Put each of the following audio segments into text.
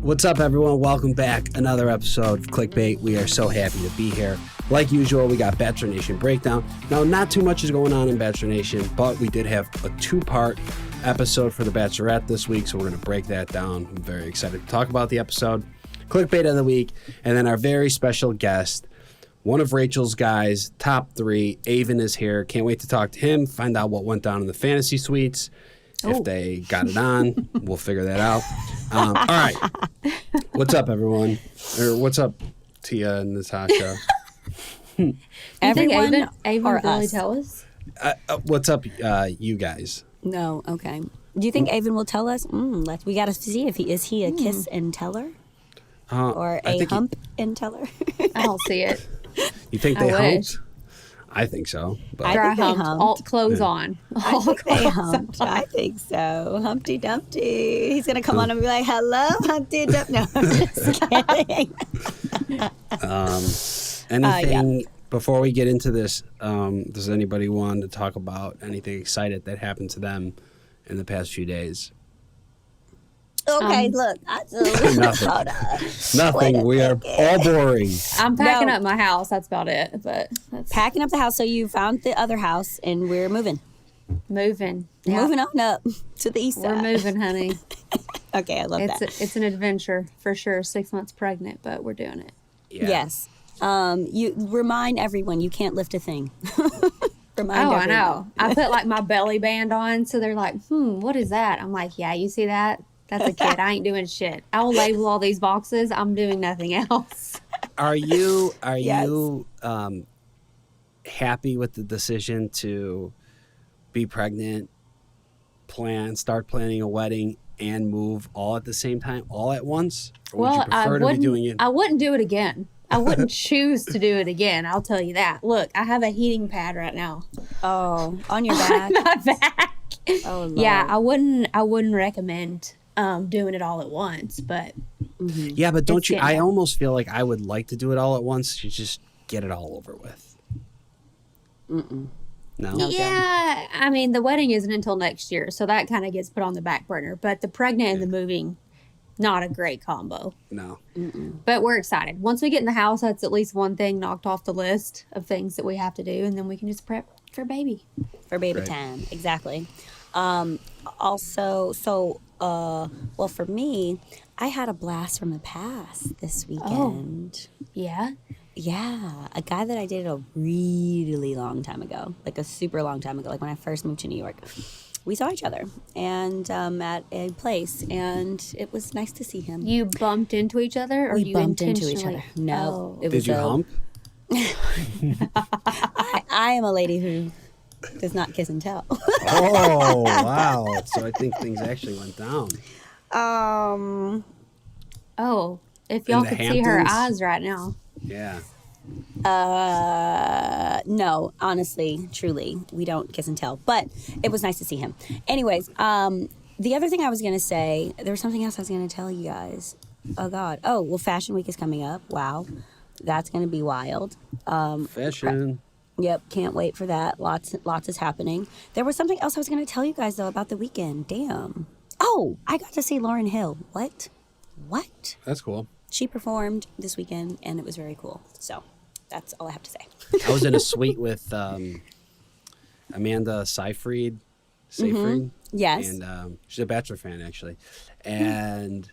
What's up, everyone? Welcome back. Another episode of Clickbait. We are so happy to be here. Like usual, we got Bachelor Nation breakdown. Now, not too much is going on in Bachelor Nation, but we did have a two-part episode for the Bachelorette this week, so we're going to break that down. I'm very excited to talk about the episode. Clickbait of the week, and then our very special guest, one of Rachel's guys, top three, Aven is here. Can't wait to talk to him, find out what went down in the fantasy suites. If they got it on, we'll figure that out. All right. What's up, everyone? Or what's up, Tia and Natasha? Everyone think Aven or really us? tell us? What's up, you guys? No, okay. Do you think Aven will tell us? We got to see if is he a kiss and teller or a hump and teller? I don't see it. You think they humped? I think so. But Dry think they humped, humped. all clothes on. I think they humped. I think so. Humpty Dumpty. He's gonna come on and be like, "Hello, Humpty Dumpty." No, I'm just kidding. anything before we get into this? Does anybody want to talk about anything excited that happened to them in the past few days? Okay, look. Nothing. Hold on. Nothing. We are all boring. I'm packing No. up my house. That's about it. But that's Packing up the house. So you found the other house, and we're moving. moving. Yeah. Moving on up to the east We're side. moving, honey. Okay, I love that. It's an adventure for sure. 6 months pregnant, but we're doing it. Yeah. Yes. You remind everyone you can't lift a thing. Remind Oh, I everyone. know. I put like my belly band on, so they're like, what is that? I'm like, yeah, you see that? That's a kid. I ain't doing shit. I will label all these boxes. I'm doing nothing else. Are you Yes. happy with the decision to be pregnant, start planning a wedding, and move all at the same time, all at once? Or would you prefer to be doing it? I wouldn't do it again. I wouldn't choose to do it again. I'll tell you that. Look, I have a heating pad right now. Oh, on your back. My back. Oh, Lord. Yeah, I wouldn't recommend doing it all at once, but Yeah, but don't It's you? I getting- almost feel like I would like to do it all at once. You just get it all over with. No. No. yeah, I mean the wedding isn't until next year, so that kind of gets put on the back burner. But the pregnant and the moving, not a great combo. No. But we're excited. Once we get in the house, that's at least one thing knocked off the list of things that we have to do, and then we can just prep for baby. For baby Right. time. Exactly. Also, well, for me, I had a blast from the past this weekend. Yeah. Yeah, a guy that I dated a really long time ago, like a super long time ago, like when I first moved to New York. We saw each other and at a place, and it was nice to see him. You bumped into each other, or We you bumped into each intentionally? other. No, Oh. it Did was you a- hump? I am a lady who does not kiss and tell. Oh, wow. So I think things actually went down. Oh, if In y'all the could see her Hamptons? eyes right now. Yeah. No, honestly, truly, we don't kiss and tell. But it was nice to see him. Anyways, the other thing I was gonna say, there was something else I was gonna tell you guys. Oh God. Oh well, Fashion Week is coming up. Wow, that's gonna be wild. Fashion. Yep, can't wait for that. Lots is happening. There was something else I was gonna tell you guys though about the weekend. Damn. Oh, I got to see Lauryn Hill. What? That's cool. She performed this weekend, and it was very cool. So, that's all I have to say. I was in a suite with Amanda Seyfried. Yes. And she's a Bachelor fan, actually. And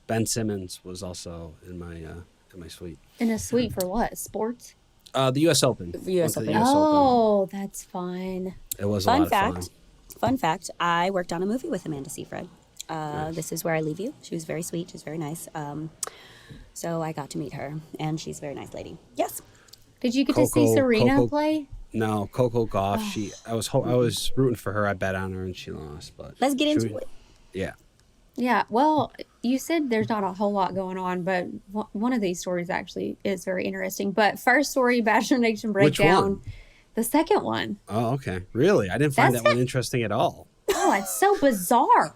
Ben Simmons was also in my suite. In a suite for what? Sports? The U.S. Open. US Went to the Open. US Open. Oh, that's fun. It was a lot Fun of fact, I worked on a movie with Amanda Seyfried. This Is Where I Leave You. She was very sweet. She was very nice. So I got to meet her, and she's a very nice lady. Yes. Did you get to see Serena play? No, Coco Gauff. I was rooting for her. I bet on her, and she lost. But Let's get should into we- it. Yeah. Yeah, well, you said there's not a whole lot going on, but one of these stories actually is very interesting. But first story, Bachelor Nation Which breakdown. one? The second one. Oh, okay. Really? I didn't find That's that one interesting at all. Oh, it's so bizarre.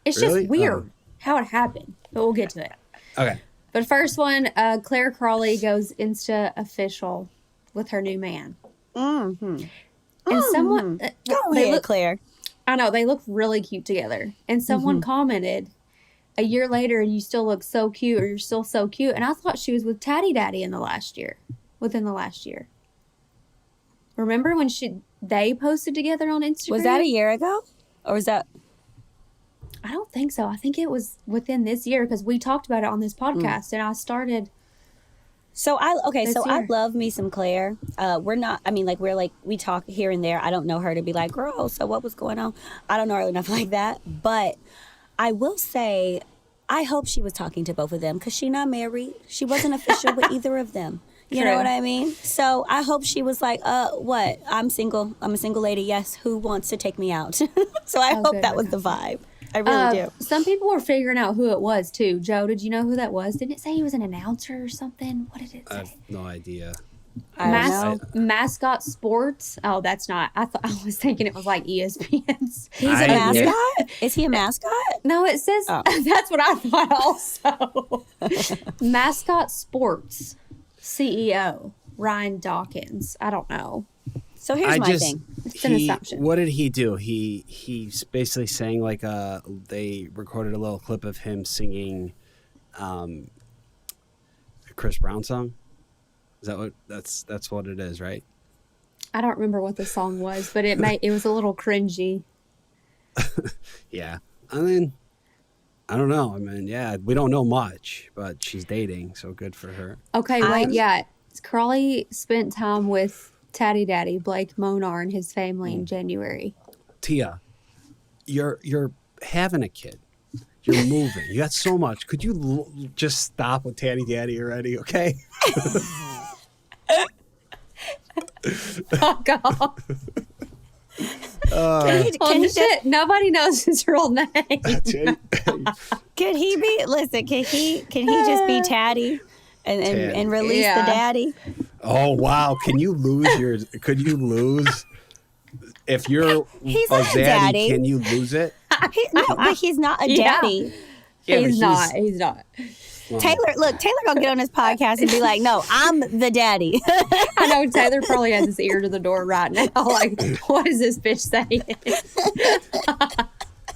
It's Really? just weird Oh. how it happened, but we'll get to it. Okay. But first one, Claire Crawley goes Insta official with her new man. And someone, Go they ahead, look, Claire. I know, they look really cute together. And someone commented a year later and you still look so cute, or you're still so cute. And I thought she was with Tatty Daddy within the last year. Remember when they posted together on Instagram? Was that a year ago? Or was that... I don't think so. I think it was within this year because we talked about it on this podcast and I started... I love me some Claire. We talk here and there. I don't know her to be like, girl, so what was going on? I don't know her enough like that. But I will say, I hope she was talking to both of them because she's not married. She wasn't official with either of them. You know what I mean? So I hope she was like, what? I'm single. I'm a single lady. Yes. Who wants to take me out? So I hope that was the vibe. I really do. Some people were figuring out who it was, too. Joe, did you know who that was? Didn't it say he was an announcer or something? What did it say? I have no idea. Mascot Sports? Oh, that's not. I was thinking it was like ESPN's. He's a mascot? Is he a mascot? No, it says, that's what I thought also. Mascot Sports CEO, Ryan Dawkins. I don't know. So here's my thing. It's an assumption. What did he do? He's basically saying like they recorded a little clip of him singing a Chris Brown song. Is that what that's what it is, right? I don't remember what the song was, but it was a little cringy. Yeah. I mean, I don't know. I mean, yeah, we don't know much, but she's dating, so good for her. Okay, wait, yeah. Crawley spent time with Tatty Daddy, Blake Monar, and his family in January. Tia, you're having a kid. You're moving. You got so much. Could you just stop with Tatty Daddy already, okay? Fuck off. Nobody knows his real name. Can he be? Listen, can he just be Tatty and release the daddy? Oh wow! Could you lose if you're he's a daddy? Can you lose it? But he's not a daddy. Yeah, he's not. Well, Taylor gonna get on his podcast and be like, "No, I'm the daddy." I know Taylor probably has his ear to the door right now. Like, what is this bitch saying?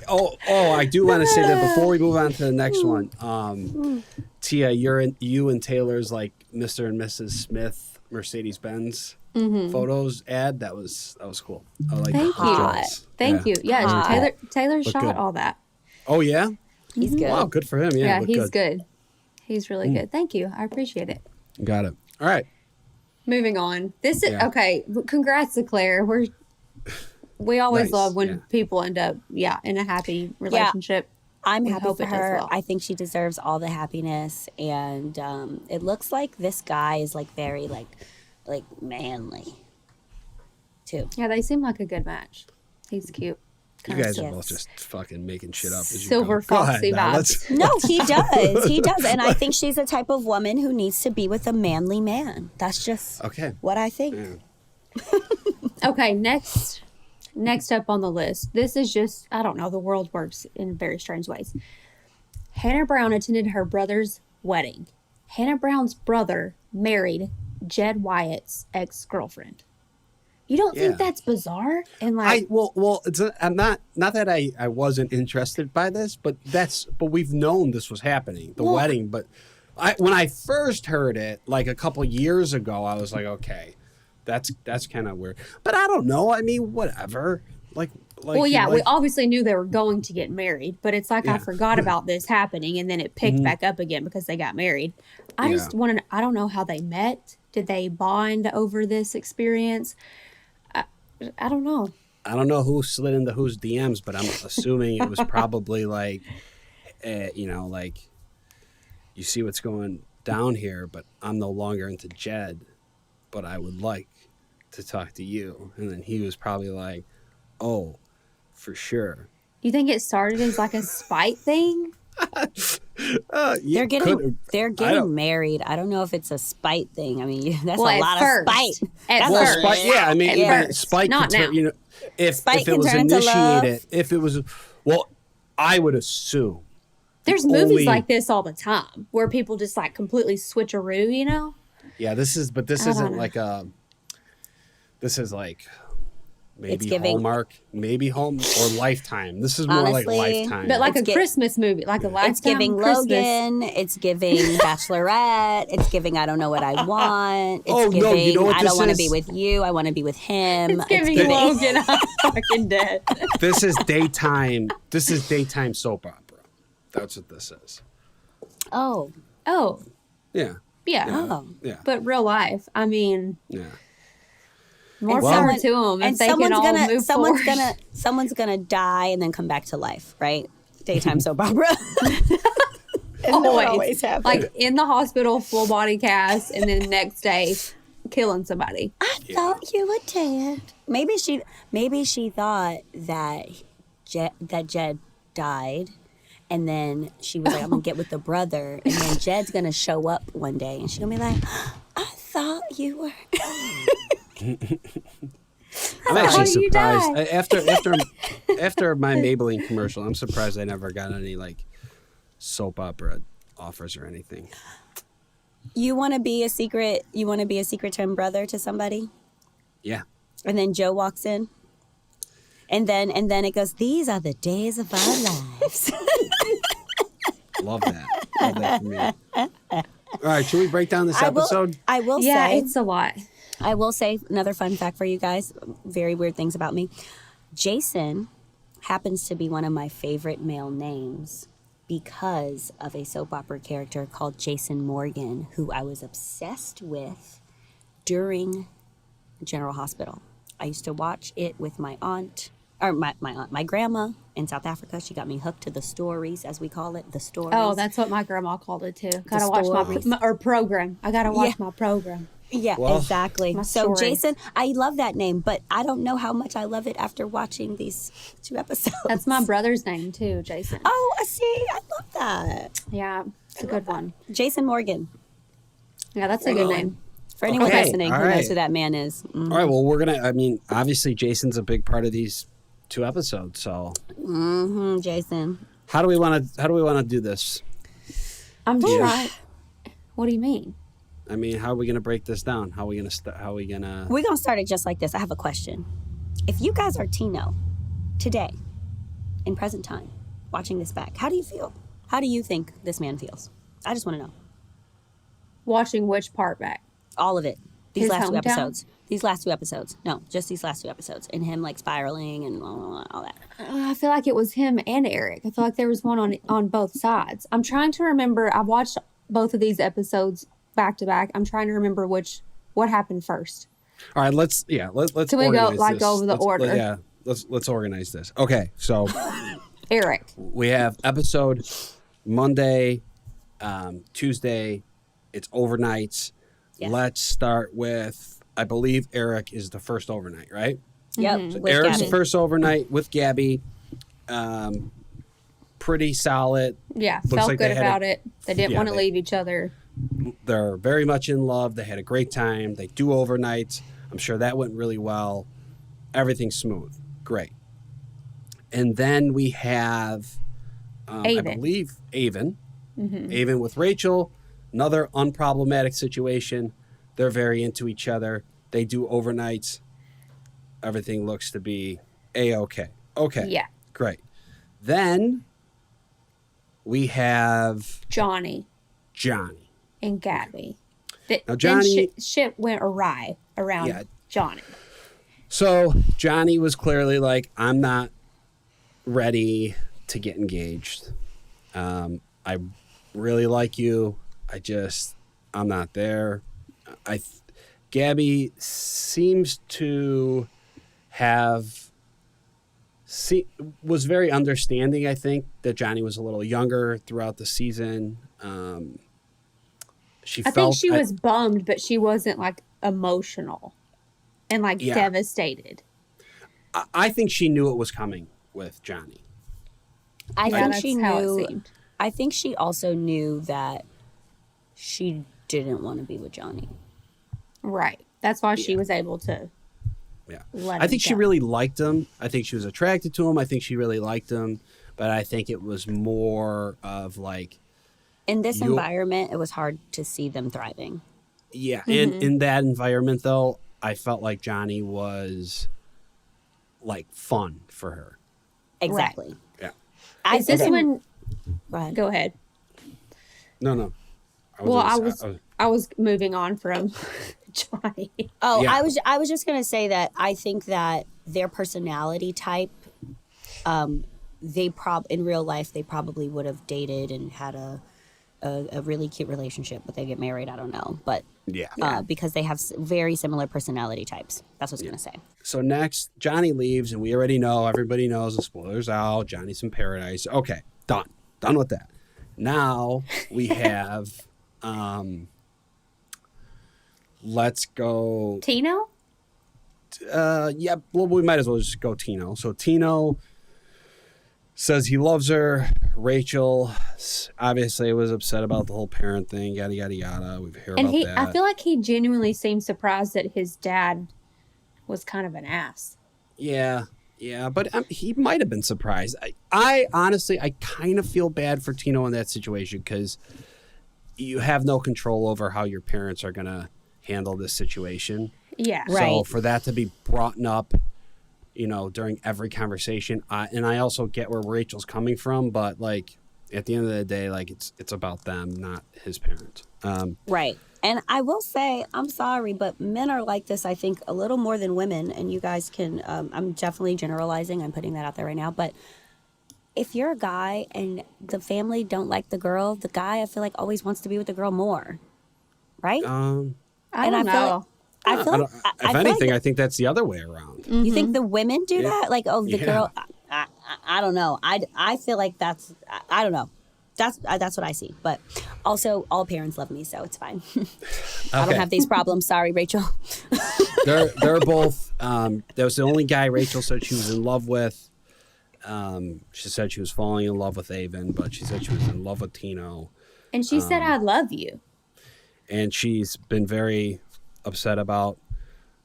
I do want to say that before we move on to the next one. Tia, you and Taylor's like Mr. and Mrs. Smith Mercedes-Benz photos ad. That was cool. I like Thank you. Yeah, Taylor shot good. All that. Oh yeah, he's good. Wow, good for him. Yeah, he's good. He's really good. Thank you. I appreciate it. Got it. All right. Moving on. This is okay. Congrats to Claire. We always love when people end up in a happy relationship. I'm happy for her. I think she deserves all the happiness, and it looks like this guy is like very like manly too. Yeah, they seem like a good match. He's cute. You guys are both just fucking making shit up. Silver Foxy vibes. No, he does. He does. And I think she's the type of woman who needs to be with a manly man. That's just what I think. Yeah. Okay, next up on the list. This is just, I don't know, the world works in very strange ways. Hannah Brown attended her brother's wedding. Hannah Brown's brother married Jed Wyatt's ex-girlfriend. You don't think that's bizarre? And like, I'm not that I wasn't interested by this, but we've known this was happening, the wedding. But when I first heard it, like a couple years ago, I was like, okay, that's kind of weird. But I don't know. I mean, whatever. We obviously knew they were going to get married, but it's like I forgot about this happening, and then it picked back up again because they got married. I just want to. I don't know how they met. Did they bond over this experience? I don't know. I don't know who slid into whose DMs, but I'm assuming it was probably like, like, you see what's going down here, but I'm no longer into Jed, but I would like to talk to you. And then he was probably like, oh, for sure. You think it started as like a spite thing? They're getting married. I don't know if it's a spite thing. I mean, that's a lot of spite. Spite. Yeah, I mean, spite. Not now. If it was initiated, if it was, I would assume. There's movies like this all the time where people just like completely switcheroo. Yeah, this isn't like a. This is like Maybe giving Hallmark, maybe Home or Lifetime. This is more Honestly, like Lifetime. But like It's a Christmas movie, like a Lifetime It's giving Christmas. Logan. It's giving Bachelorette. It's giving I don't know what I want. It's Oh, no, giving you know what I don't this want to is? be with you. I want to be with him. It's giving Logan. I'm fucking dead. This is daytime. This is daytime soap opera. That's what this is. Oh. Oh, Yeah. yeah. Oh. Yeah. But real life, I mean, Yeah. more And power someone- to them if And they can all move someone's forward. gonna die and then come back to life, right? Daytime soap opera. Always happens. Like in the hospital, full body cast, and then next day, killing somebody. I thought you were dead. Maybe she thought that Jed died, and then she was like, "I'm gonna get with the brother," and then Jed's gonna show up one day, and she's gonna be like, "I thought you were." I'm How actually do you surprised. die? After my Maybelline commercial, I'm surprised I never got any like soap opera offers or anything. You want to be a secret. You want to be a secret twin brother to somebody, Yeah. and then Joe walks in, and then it goes, "These are the days of our lives." Love that. Love that for me. All right, should we break down this episode? I will Yeah, say. it's a lot. I will say another fun fact for you guys. Very weird things about me. Jason happens to be one of my favorite male names because of a soap opera character called Jason Morgan, who I was obsessed with during General Hospital. I used to watch it with my aunt, or my grandma in South Africa. She got me hooked to the stories, as we call it, the stories. Oh, that's what my grandma called it too. Gotta watch stories. my program. I gotta watch Yeah. my program. Yeah, Well, exactly. My So stories. Jason, I love that name, but I don't know how much I love it after watching these 2 episodes. That's my brother's name too, Jason. Oh, I see. I love that. Yeah, it's a good one. Jason Morgan. Yeah, that's a good name. For anyone Okay, listening all who right. knows who that man is. All right, well, I mean, obviously Jason's a big part of these 2 episodes, so Jason. how do we want to do this? I'm trying. What do you mean? I mean, how are we going to break this down? How are we going to We're going to start it just like this. I have a question. If you guys are Tino today, in present time, watching this back, how do you feel? How do you think this man feels? I just want to know. Watching which part back? All of it. These His last 2 hometown? episodes. These last 2 episodes. No, just these last 2 episodes. And him like spiraling and all that. I feel like it was him and Eric. I feel like there was one on both sides. I'm trying to remember. I've watched both of these episodes back to back. I'm trying to remember what happened first. All right, let's Can we go, organize like, this. go over the order? Yeah, let's organize this. Okay, so Eric. we have episode Monday, Tuesday. It's overnights. Yes. Let's start with, I believe Eric is the first overnight, right? Yep. So with Eric's Gabby. first overnight with Gabby. Pretty solid. Yeah, Looks felt like they good had about it. They didn't Yeah, want to they- leave each other. They're very much in love. They had a great time. They do overnights. I'm sure that went really well. Everything's smooth. Great. And then we have, I Aven. believe, Aven. Aven with Rachel. Another unproblematic situation. They're very into each other. They do overnights. Everything looks to be A-okay. Okay. Yeah. Great. Then we have Johnny Johnny. and Gabby. Now, Then Johnny- shit went awry around Yeah. Johnny. So Johnny was clearly like, I'm not ready to get engaged. I really like you. I'm not there. Gabby seems to was very understanding, I think, that Johnny was a little younger throughout the season. I think she was bummed, but she wasn't like emotional and like Yeah. devastated. I think she knew it was coming with Johnny. I Yeah, think that's she how it knew. seemed. I think she also knew that she didn't want to be with Johnny. Right. That's why she was able to Yeah. let I him think she go. really liked him. I think she was attracted to him. I think she really liked him. But I think it was more of like, In this You- environment, it was hard to see them thriving. yeah. And in that environment, though, I felt like Johnny was like fun for her. Exactly. Yeah. Is this when? Go ahead. Go ahead. No. I was moving on from Johnny. Oh, Yeah. I was just gonna say that I think that their personality type, in real life they probably would have dated and had a really cute relationship, but they get married. I don't know, but because they have very similar personality types. That's what I was gonna say. So next, Johnny leaves, and we already know, everybody knows the spoilers out. Johnny's in paradise. Okay, done with that. Now we have, let's go. Tino? Yeah, well, we might as well just go Tino. So Tino says he loves her. Rachel obviously was upset about the whole parent thing, yada, yada, yada. We've heard about that. I feel like he genuinely seemed surprised that his dad was kind of an ass. Yeah, but he might have been surprised. I honestly, I kind of feel bad for Tino in that situation because you have no control over how your parents are going to handle this situation. Yeah. So Right. for that to be brought up, during every conversation, and I also get where Rachel's coming from, but like at the end of the day, like it's about them, not his parents. Right. And I will say, I'm sorry, but men are like this, I think, a little more than women. And you guys can, I'm definitely generalizing. I'm putting that out there right now. But if you're a guy and the family don't like the girl, the guy, I feel like, always wants to be with the girl more. Right? I don't know. I feel like, If anything, I think that's the other way around. you think the women do that? Like, the Yeah. girl, I don't know. I feel like I don't know. That's what I see. But also, all parents love me, so it's fine. I don't have these problems. Sorry, Rachel. They're both. That was the only guy Rachel said she was in love with. She said she was falling in love with Aven, but she said she was in love with Tino. And she said, I love you. And she's been very upset about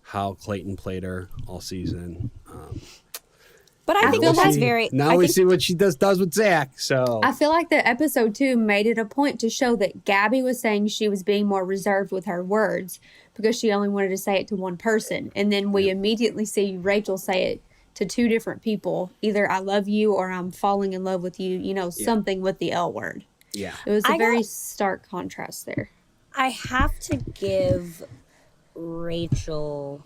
how Clayton played her all season. But I think that's very. Now we see what she does with Zach. So I feel like the episode 2 made it a point to show that Gabby was saying she was being more reserved with her words because she only wanted to say it to one person. And then we immediately see Rachel say it to 2 different people. Either I love you or I'm falling in love with you, something with the L word. yeah, It was a very stark contrast there. I have to give Rachel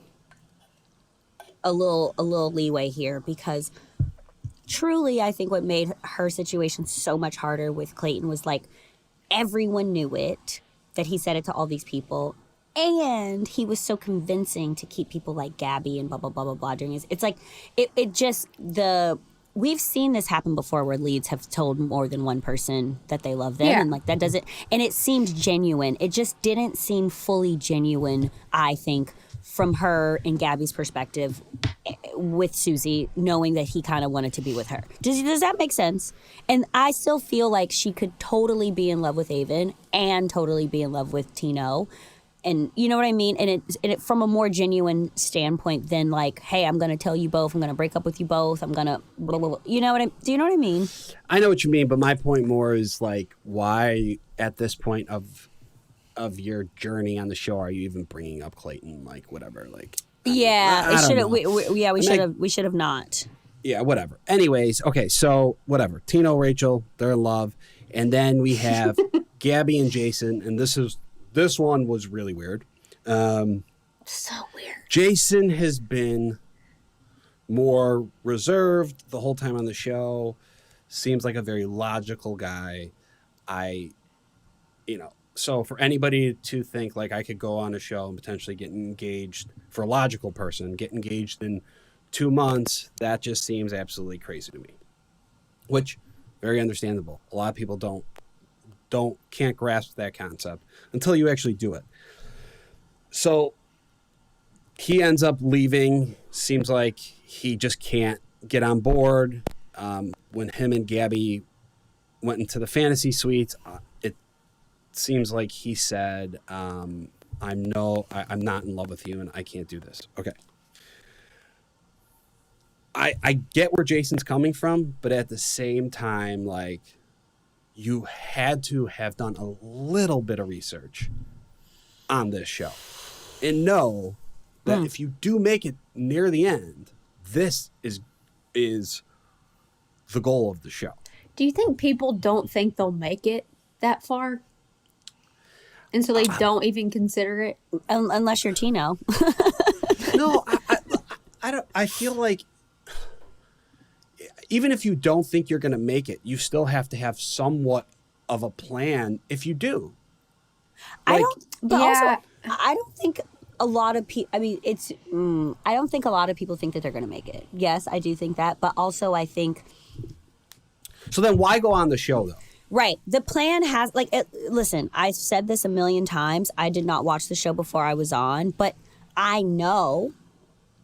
a little leeway here because truly I think what made her situation so much harder with Clayton was like everyone knew it, that he said it to all these people, and he was so convincing to keep people like Gabby and blah blah blah blah blah during his. It's like we've seen this happen before where leads have told more than one person that they love them, and like that doesn't, and it seemed genuine. It just didn't seem fully genuine, I think, from her and Gabby's perspective with Susie, knowing that he kind of wanted to be with her. Does that make sense? And I still feel like she could totally be in love with Aven and totally be in love with Tino. And you know what I mean? And it from a more genuine standpoint than like, hey, I'm going to tell you both. I'm going to break up with you both. I'm going to blah, blah, blah. Do you know what I mean? I know what you mean, but my point more is like, why at this point of your journey on the show are you even bringing up Clayton? Like, whatever. Like, yeah, I it should don't have. We should have not. Yeah, whatever. Anyways, okay, so whatever. Tino, Rachel, they're in love, and then we have Gabby and Jason, and this one was really weird. So weird. Jason has been more reserved the whole time on the show. Seems like a very logical guy. So for anybody to think like I could go on a show and potentially get engaged, for a logical person, get engaged in 2 months, that just seems absolutely crazy to me. Which, very understandable. A lot of people can't grasp that concept until you actually do it. So he ends up leaving. Seems like he just can't get on board. When him and Gabby went into the fantasy suites, it seems like he said, I'm not in love with you and I can't do this. Okay. I get where Jason's coming from, but at the same time, like, you had to have done a little bit of research on this show and know that if you do make it near the end, this is the goal of the show. Do you think people don't think they'll make it that far? And so they don't even consider it? Unless you're Tino. No, I don't. I feel like even if you don't think you're going to make it, you still have to have somewhat of a plan if you do. I Like, don't. But Yeah. also, I don't think a lot of people. I mean, it's. I don't think a lot of people think that they're going to make it. Yes, I do think that, but also I think. so then why go on the show though? Right. The plan has listen, I've said this a million times. I did not watch the show before I was on, but I know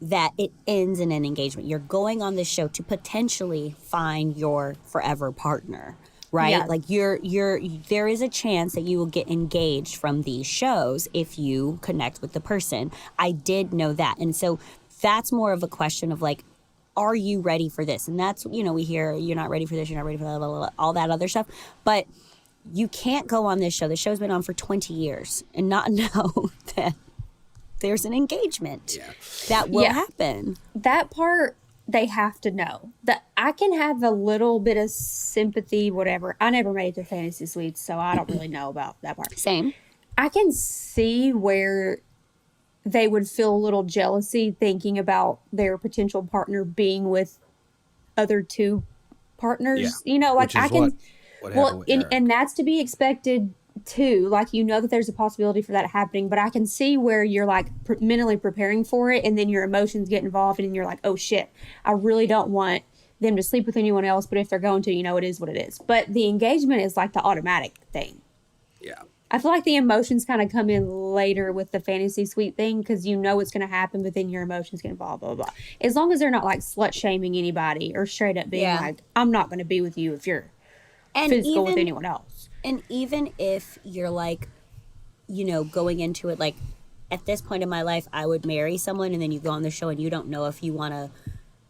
that it ends in an engagement. You're going on this show to potentially find your forever partner, right? Yeah. Like there is a chance that you will get engaged from these shows if you connect with the person. I did know that. And so that's more of a question of like, are you ready for this? And that's, we hear you're not ready for this, you're not ready for that, all that other stuff. But you can't go on this show. The show's been on for 20 years and not know that there's an engagement that will happen. That part they have to know. That I can have a little bit of sympathy, whatever. I never made it to Fantasy Suites, so I don't really know about that part. Same. I can see where they would feel a little jealousy thinking about their potential partner being with other two partners. Yeah. Like Which is I can. what happened with Eric. And that's to be expected too. Like that there's a possibility for that happening, but I can see where you're like mentally preparing for it, and then your emotions get involved, and you're like, oh shit, I really don't want them to sleep with anyone else. But if they're going to, it is what it is. But the engagement is like the automatic thing. Yeah. I feel like the emotions kind of come in later with the fantasy suite thing because it's going to happen, but then your emotions get involved, blah, blah, blah. As long as they're not like slut shaming anybody or straight up being like, I'm not going to be with you if you're physical with anyone else. And even if you're like, going into it, like at this point in my life, I would marry someone, and then you go on the show and you don't know if you want to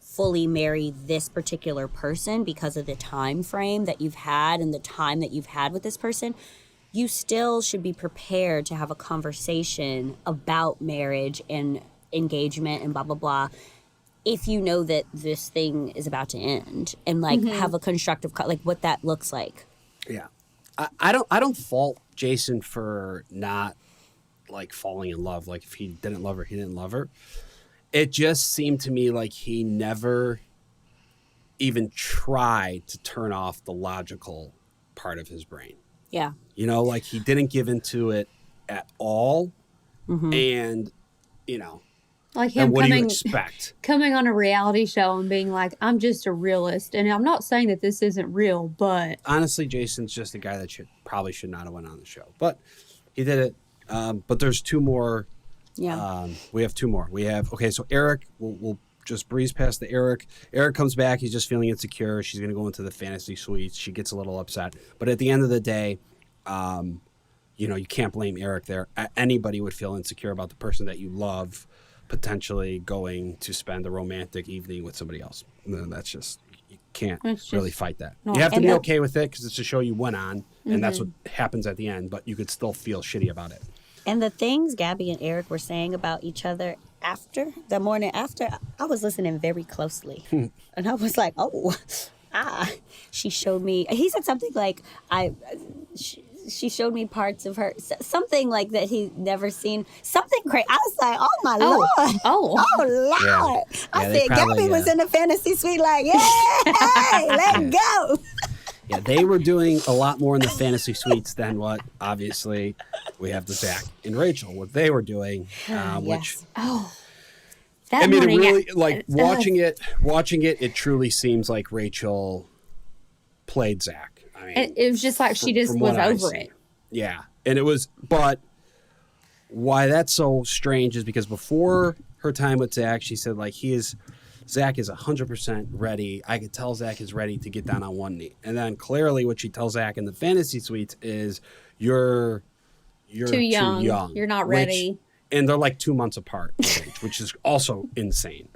fully marry this particular person because of the time frame that you've had and the time that you've had with this person. You still should be prepared to have a conversation about marriage and engagement and blah, blah, blah, if you know that this thing is about to end, and like have a constructive, like what that looks like. Yeah. I don't fault Jason for not like falling in love. Like if he didn't love her, he didn't love her. It just seemed to me like he never even tried to turn off the logical part of his brain. Yeah. Like he didn't give into it at all. And, like him and what do you expect? coming on a reality show and being like, I'm just a realist. And I'm not saying that this isn't real, but Honestly, Jason's just a guy that probably should not have went on the show. But he did it. But there's two more. Yeah. We have two more. So Eric, we'll just breeze past the Eric. Eric comes back. He's just feeling insecure. She's going to go into the fantasy suites. She gets a little upset. But at the end of the day, you can't blame Eric there. Anybody would feel insecure about the person that you love potentially going to spend a romantic evening with somebody else. And that's just, you can't really fight that. You have to be okay with it because it's a show you went on, and that's what happens at the end, but you could still feel shitty about it. And the things Gabby and Eric were saying about each other the morning after, I was listening very closely. And I was like, she showed me, he said something like, she showed me parts of her, something like that he'd never seen, something crazy. I was like, oh my Lord. Oh Lord. Yeah. I said, Gabby was in the fantasy suite like, hey, let's go. Yeah, they were doing a lot more in the fantasy suites than what, obviously, we have the Zach and Rachel, what they were doing, which... That I mean, it morning, really, like, watching it, it truly seems like Rachel played Zach. I mean, it was just like she just was over it. Yeah, and it was, but why that's so strange is because before her time with Zach, she said, like, Zach is 100% ready. I could tell Zach is ready to get down on one knee. And then clearly what she tells Zach in the fantasy suites is you're too young. You're not ready. And they're like 2 months apart in age, which is also insane.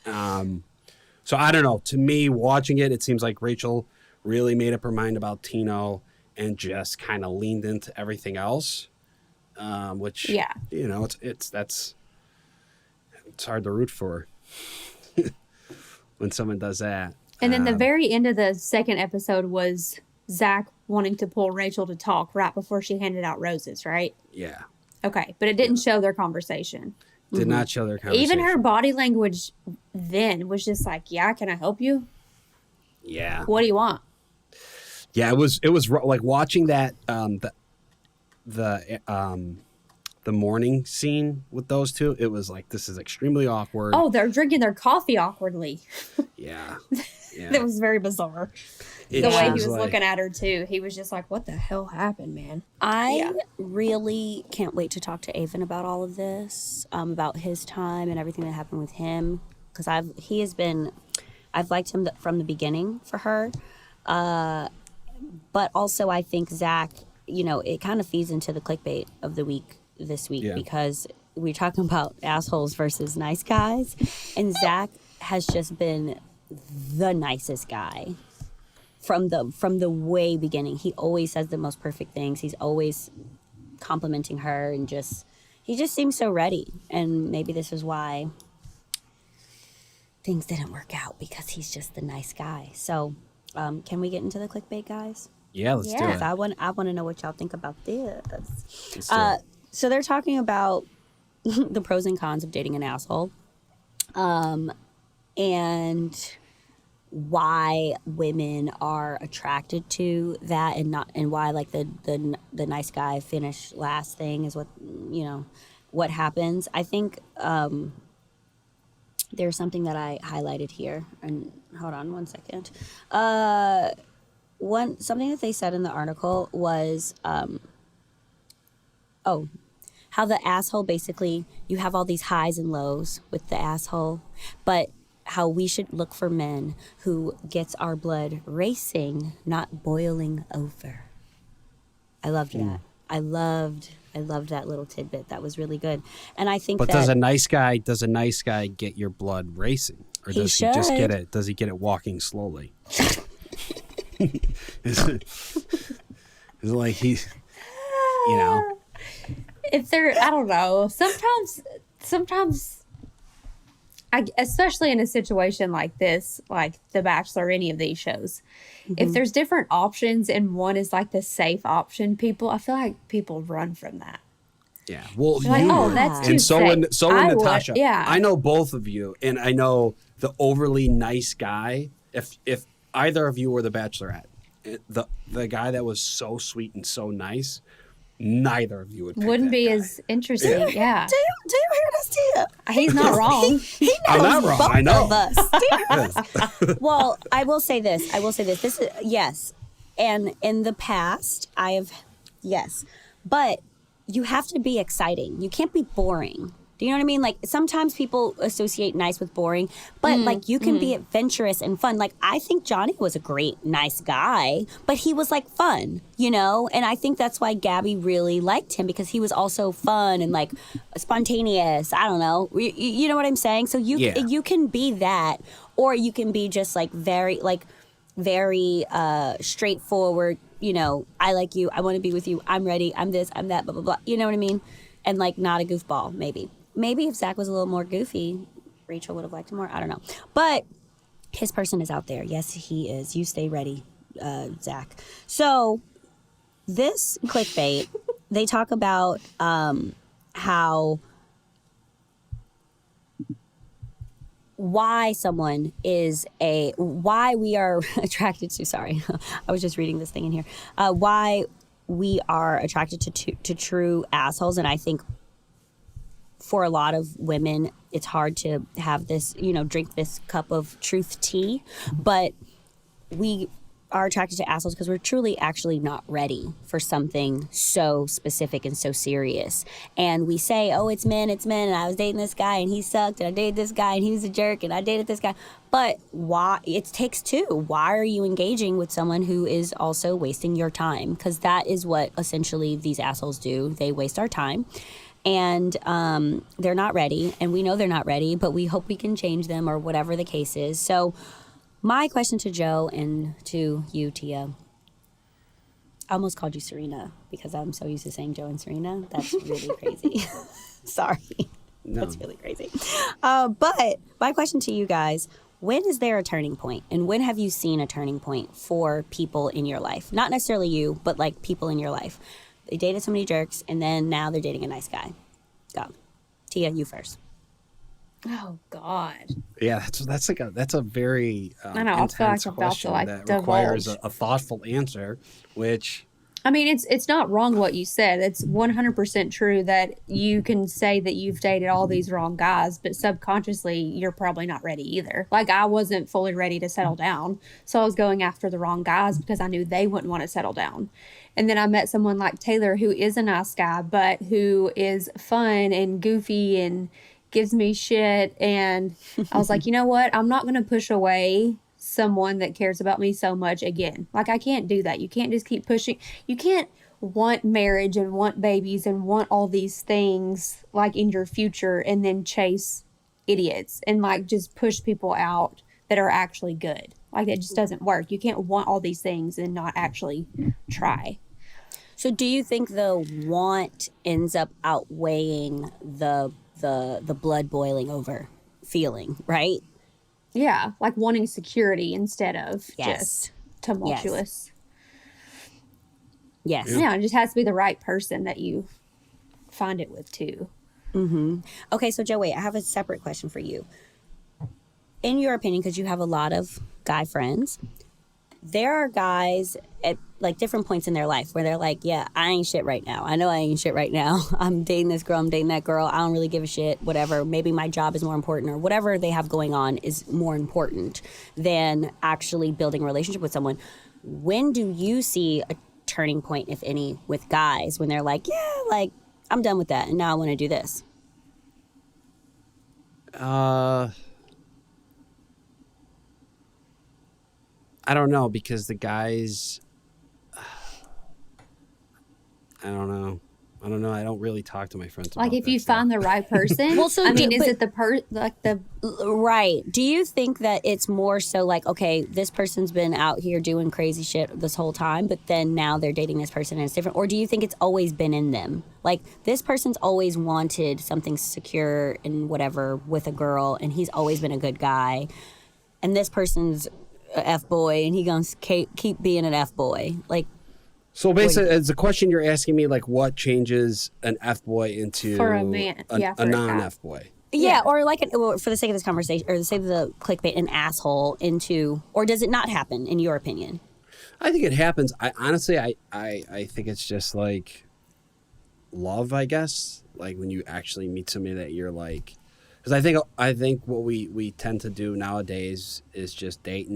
So I don't know. To me, watching it, it seems like Rachel really made up her mind about Tino and just kind of leaned into everything else, which, it's hard to root for. when someone does that. And then the very end of the second episode was Zach wanting to pull Rachel to talk right before she handed out roses, right? Yeah. Okay, but it didn't show their conversation. Did not show their conversation. Even her body language then was just like, yeah, can I help you? Yeah. What do you want? Yeah, it was like watching that the morning scene with those two. It was like, this is extremely awkward. Oh, they're drinking their coffee awkwardly. Yeah. That was very bizarre. The way he was looking at her too. He was just like, what the hell happened, man? I really can't wait to talk to Aven about all of this, about his time and everything that happened with him, because I've liked him from the beginning for her, but also I think Zach, it kind of feeds into the clickbait of the week this week because we're talking about assholes versus nice guys, and Zach has just been the nicest guy. From the way beginning, he always says the most perfect things. He's always complimenting her, and he just seems so ready. And maybe this is why things didn't work out, because he's just the nice guy. So, can we get into the clickbait, guys? Yeah, let's do it. I want to know what y'all think about this. Let's do it. So they're talking about the pros and cons of dating an asshole, and why women are attracted to that, and why like the nice guy finish last thing is what happens. I think there's something that I highlighted here, and hold on one second. Something that they said in the article was how the asshole, basically you have all these highs and lows with the asshole, but how we should look for men who gets our blood racing, not boiling over. I loved that. I loved that little tidbit. That was really good. And I think does a nice guy get your blood racing? Or does he just get it? Does he get it walking slowly? Is it like he's, If they're, I don't know. Sometimes especially in a situation like this, like The Bachelor or any of these shows, if there's different options and one is like the safe option, I feel like people run from that. Yeah. Well, like, you that's too and so safe. when Natasha. Would, yeah. I know both of you, and I know the overly nice guy. If either of you were the Bachelorette, the guy that was so sweet and so nice, neither of you wouldn't be guy. As interesting. Yeah. Do you hear this, Tia? He's not wrong. He knows I'm not wrong. both I know. of us. Do you hear this? Well, I will say this. This is yes, and in the past I have but you have to be exciting. You can't be boring. Do you know what I mean? Like, sometimes people associate nice with boring, but like you can be adventurous and fun. Like, I think Johnny was a great, nice guy, but he was like fun, And I think that's why Gabby really liked him, because he was also fun and like spontaneous. I don't know. You know what I'm saying? So you can be that, or you can be just like very straightforward. I like you. I want to be with you. I'm ready. I'm this. I'm that. Blah blah blah. You know what I mean? And like not a goofball, maybe. Maybe if Zach was a little more goofy, Rachel would have liked him more. I don't know. But his person is out there. Yes, he is. You stay ready, Zach. So this clickbait, they talk about how why we are attracted to, sorry, I was just reading this thing in here, why we are attracted to true assholes. And I think for a lot of women, it's hard to have this, drink this cup of truth tea, but we are attracted to assholes because we're truly actually not ready for something so specific and so serious. And we say, oh, it's men, and I was dating this guy and he sucked, and I dated this guy and he was a jerk, and I dated this guy. But why? It takes two. Why are you engaging with someone who is also wasting your time? Because that is what essentially these assholes do. They waste our time. And they're not ready, and we know they're not ready, but we hope we can change them, or whatever the case is. So my question to Joe and to you, Tia, I almost called you Serena because I'm so used to saying Joe and Serena. That's really crazy. Sorry. No. That's really crazy. But my question to you guys, when is there a turning point? And when have you seen a turning point for people in your life? Not necessarily you, but like people in your life. They dated so many jerks, and then now they're dating a nice guy. Go. Tia, you first. Oh God. Yeah, that's a very I know, I feel like intense I'm about to, question like, that requires divulge. a thoughtful answer, which I mean, it's not wrong what you said. It's 100% true that you can say that you've dated all these wrong guys, but subconsciously you're probably not ready either. Like, I wasn't fully ready to settle down, so I was going after the wrong guys because I knew they wouldn't want to settle down. And then I met someone like Taylor, who is a nice guy, but who is fun and goofy and gives me shit. And I was like, you know what? I'm not going to push away someone that cares about me so much again. Like, I can't do that. You can't just keep pushing. You can't want marriage and want babies and want all these things like in your future and then chase idiots and like just push people out that are actually good. Like, that just doesn't work. You can't want all these things and not actually try. So do you think the want ends up outweighing the blood boiling over feeling, right? Yeah, like wanting security instead of Yes. just tumultuous. Yes. Yeah, it just has to be the right person that you find it with too. Okay, so Joey, I have a separate question for you. In your opinion, because you have a lot of guy friends, there are guys at like different points in their life where they're like, yeah, I ain't shit right now. I know I ain't shit right now. I'm dating this girl, I'm dating that girl. I don't really give a shit, whatever. Maybe my job is more important, or whatever they have going on is more important than actually building a relationship with someone. When do you see a turning point, if any, with guys when they're like, yeah, like I'm done with that and now I want to do this? I don't know, because the guys, I don't know. I don't really talk to my friends Like, about if you that stuff. find the right person. Well, so I mean, do- is but- it the Right. Do you think that it's more so like, okay, this person's been out here doing crazy shit this whole time, but then now they're dating this person and it's different? Or do you think it's always been in them? Like, this person's always wanted something secure and whatever with a girl, and he's always been a good guy. And this person's a F-boy, and he gonna keep being an F-boy. Like, So basically, it's a question you're asking me, like, what changes an F-boy into For a man. Yeah, for a a guy. non-F-boy? yeah, or like, for the sake of this conversation, or the sake of the clickbait, an asshole into, or does it not happen, in your opinion? I think it happens. I honestly think it's just like love, I guess. Like when you actually meet somebody that you're like, because I think what we tend to do nowadays is just date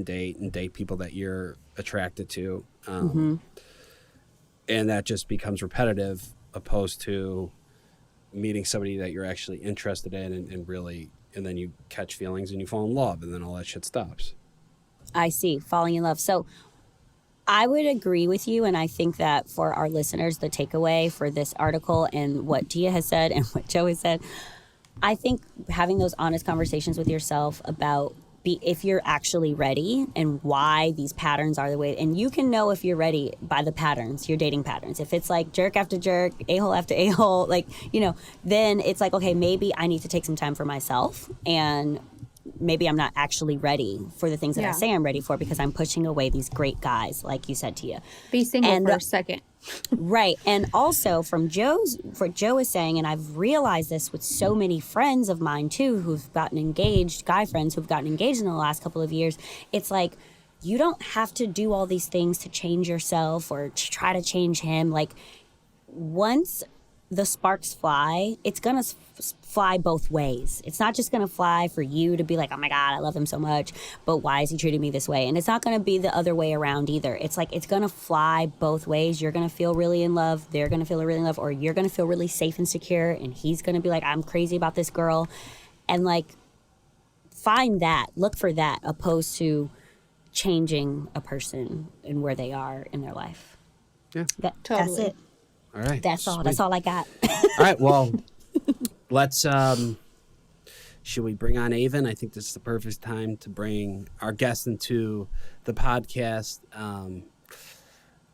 people that you're attracted to, and that just becomes repetitive, opposed to meeting somebody that you're actually interested in and really, and then you catch feelings and you fall in love, and then all that shit stops. I see, falling in love. So I would agree with you, and I think that for our listeners, the takeaway for this article and what Tia has said and what Joey said, I think having those honest conversations with yourself about if you're actually ready and why these patterns are the way, and you can know if you're ready by the patterns, your dating patterns. If it's like jerk after jerk, a-hole after a-hole, like, you know, then it's like, okay, maybe I need to take some time for myself, and maybe I'm not actually ready for the things that I say I'm ready for because I'm pushing away these great guys, like you said, Tia. be single And for a second. Right. And also from what Joe is saying, and I've realized this with so many friends of mine too, who've gotten engaged, guy friends who've gotten engaged in the last couple of years, it's like, you don't have to do all these things to change yourself or to try to change him. Like, once the sparks fly, it's going to fly both ways. It's not just going to fly for you to be like, oh my God, I love him so much, but why is he treating me this way? And it's not going to be the other way around either. It's like, it's going to fly both ways. You're going to feel really in love. They're going to feel really in love, or you're going to feel really safe and secure. And he's going to be like, I'm crazy about this girl. And like, find that, look for that, opposed to changing a person and where they are in their life. Yeah. That's Totally. it. All right. That's all. Sweet. That's all I got. All right. Well, let's. Should we bring on Aven? I think this is the perfect time to bring our guest into the podcast.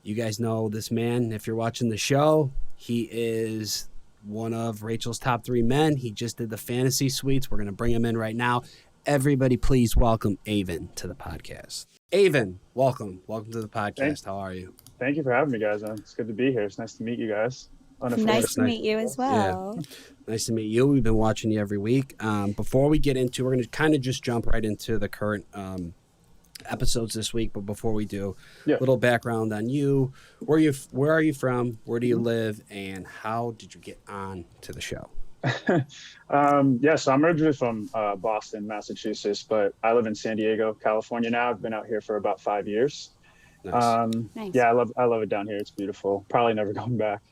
You guys know this man. If you're watching the show, he is one of Rachel's top 3 men. He just did the fantasy suites. We're going to bring him in right now. everybody please welcome Aven to the podcast. Aven, welcome. Welcome to the podcast. Thanks. How are you? Thank you for having me, guys. It's good to be here. It's nice to meet you guys. Nice to meet you as well. Nice to meet you. We've been watching you every week. Before we get into, we're going to kind of just jump right into the current episodes this week. But before we do, a little background on you. Where are you from? Where do you live? And how did you get on to the show? So I'm originally from Boston, Massachusetts, but I live in San Diego, California now. I've been out here for about 5 years. Nice. Nice. Yeah, I love it down here. It's beautiful. Probably never going back.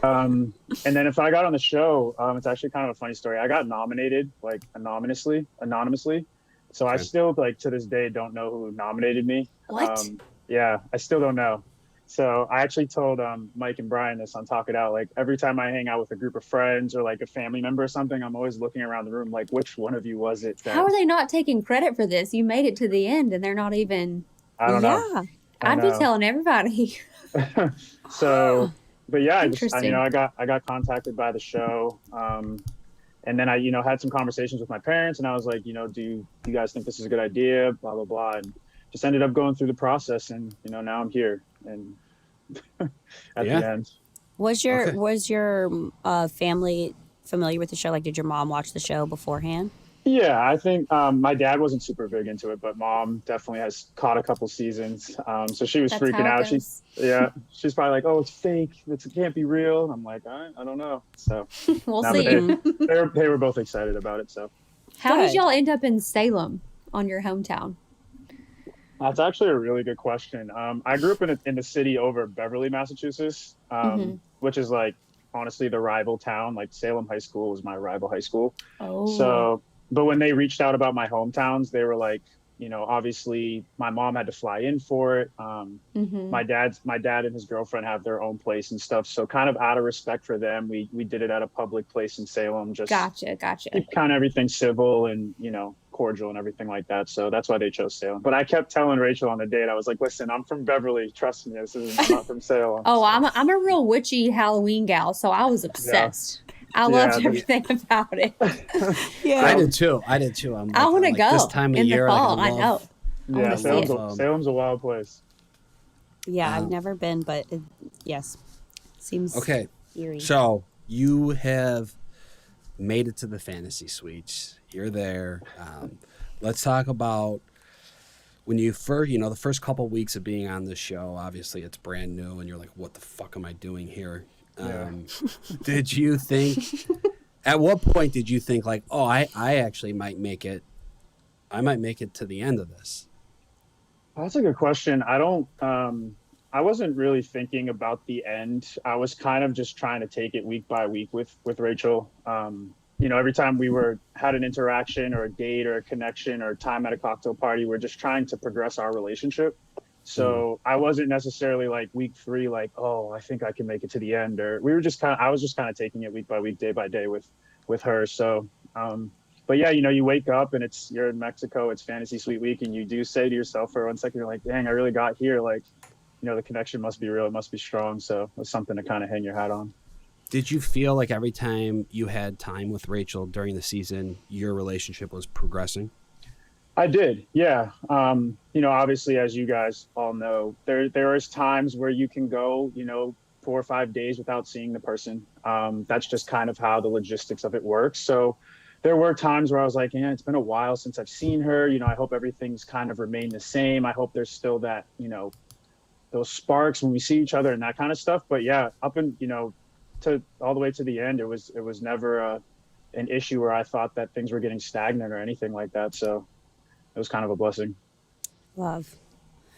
And then if I got on the show, it's actually kind of a funny story. I got nominated like anonymously. So I still to this day don't know who nominated me. What? I still don't know. So I actually told Mike and Brian this on Talk It Out. Like every time I hang out with a group of friends or like a family member or something, I'm always looking around the room like, which one of you was it? How are they not taking credit for this? You made it to the end and they're not even. I don't know. I'd be telling everybody. So, but yeah, Interesting. I got contacted by the show. And then I, had some conversations with my parents and I was like, do you guys think this is a good idea? Blah, blah, blah. And just ended up going through the process and, now I'm here and at the end. Was your family familiar with the show? Like, did your mom watch the show beforehand? Yeah, I think my dad wasn't super big into it, but mom definitely has caught a couple seasons. So she was freaking out. She's probably like, "Oh, it's fake. It can't be real." And I'm like, I don't know. So We'll see. They were both excited about it. So How did y'all end up in Salem on your hometown? that's actually a really good question. I grew up in the city over Beverly, Massachusetts, which is like honestly the rival town. Like Salem High School was my rival high school. Oh. So. But when they reached out about my hometowns, they were like, obviously my mom had to fly in for it. My dad and his girlfriend have their own place and stuff. So kind of out of respect for them, we did it at a public place in Salem. Just Gotcha. keep kind of everything civil and, cordial and everything like that. So that's why they chose Salem. But I kept telling Rachel on the date, I was like, listen, I'm from Beverly. Trust me, I'm not from Salem. Oh, I'm a real witchy Halloween gal, so I was obsessed. I loved everything about it. I did too. I'm like, I want to go this time of in year. the fall. I know. Yeah, Salem's a wild place. Yeah, I've never been, but yes, seems okay. eerie. So you have made it to the fantasy suites. You're there. Let's talk about when you first, the first couple of weeks of being on this show. Obviously, it's brand new, and you're like, "What the fuck am I doing here?" Did you think? At what point did you think like, "Oh, I actually might make it. I might make it to the end of this"? That's a good question. I wasn't really thinking about the end. I was kind of just trying to take it week by week with Rachel. Every time we had an interaction or a date or a connection or time at a cocktail party, we're just trying to progress our relationship. So I wasn't necessarily like week 3, like, oh, I think I can make it to the end. Or I was just kind of taking it week by week, day by day with her. So, but yeah, you wake up and you're in Mexico, it's fantasy suite week. And you do say to yourself for 1 second, you're like, dang, I really got here. Like, the connection must be real. It must be strong. So it's something to kind of hang your hat on. Did you feel like every time you had time with Rachel during the season, your relationship was progressing? I did, yeah. Obviously, as you guys all know, there is times where you can go, 4 or 5 days without seeing the person. That's just kind of how the logistics of it works. So there were times where I was like, yeah, it's been a while since I've seen her. I hope everything's kind of remained the same. I hope there's still that, those sparks when we see each other and that kind of stuff. But yeah, up and, to all the way to the end, it was never an issue where I thought that things were getting stagnant or anything like that. So it was kind of a blessing. Love.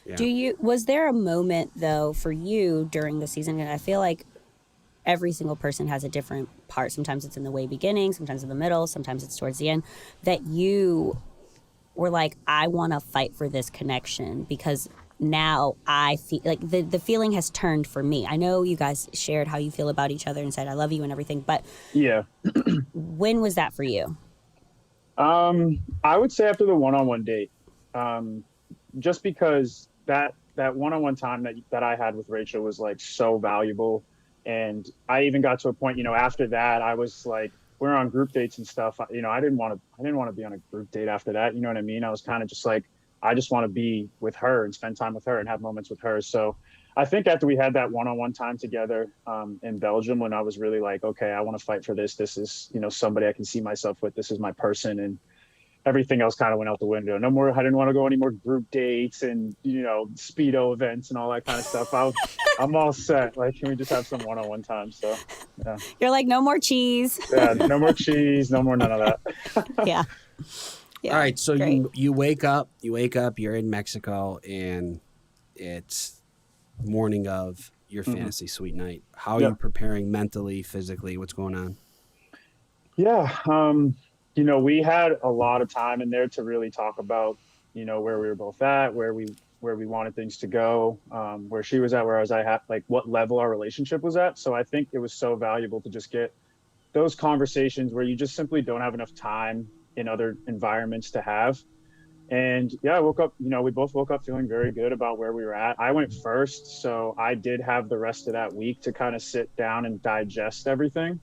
Yeah. Was there a moment though for you during the season? And I feel like every single person has a different part. Sometimes it's in the way beginning, sometimes in the middle, sometimes it's towards the end, that you were like, I want to fight for this connection because now I feel like the feeling has turned for me. I know you guys shared how you feel about each other and said, I love you and everything, but yeah. When was that for you? I would say after the one-on-one date, just because that one-on-one time that I had with Rachel was like so valuable. And I even got to a point, after that, I was like, we're on group dates and stuff, you know, I didn't want to be on a group date after that. You know what I mean? I was kind of just like, I just want to be with her and spend time with her and have moments with her. So I think after we had that one-on-one time together in Belgium, when I was really like, okay, I want to fight for this. This is, you know, somebody I can see myself with. This is my person. And everything else kind of went out the window. No more, I didn't want to go any more group dates and, you know, Speedo events and all that kind of stuff. I'm all set. Like, can we just have some one-on-one time? So, yeah. You're like, no more cheese. Yeah, no more cheese, no more none of that. Yeah. All right, so great. you wake up, you're in Mexico, and it's morning of your fantasy suite night. How are you preparing mentally, physically? What's going on? Yeah, you know, we had a lot of time in there to really talk about, you know, where we were both at, where we wanted things to go, where she was at, where I was at, like what level our relationship was at. So I think it was so valuable to just get those conversations where you just simply don't have enough time in other environments to have. And yeah, I woke up, you know, we both woke up feeling very good about where we were at. I went first, so I did have the rest of that week to kind of sit down and digest everything,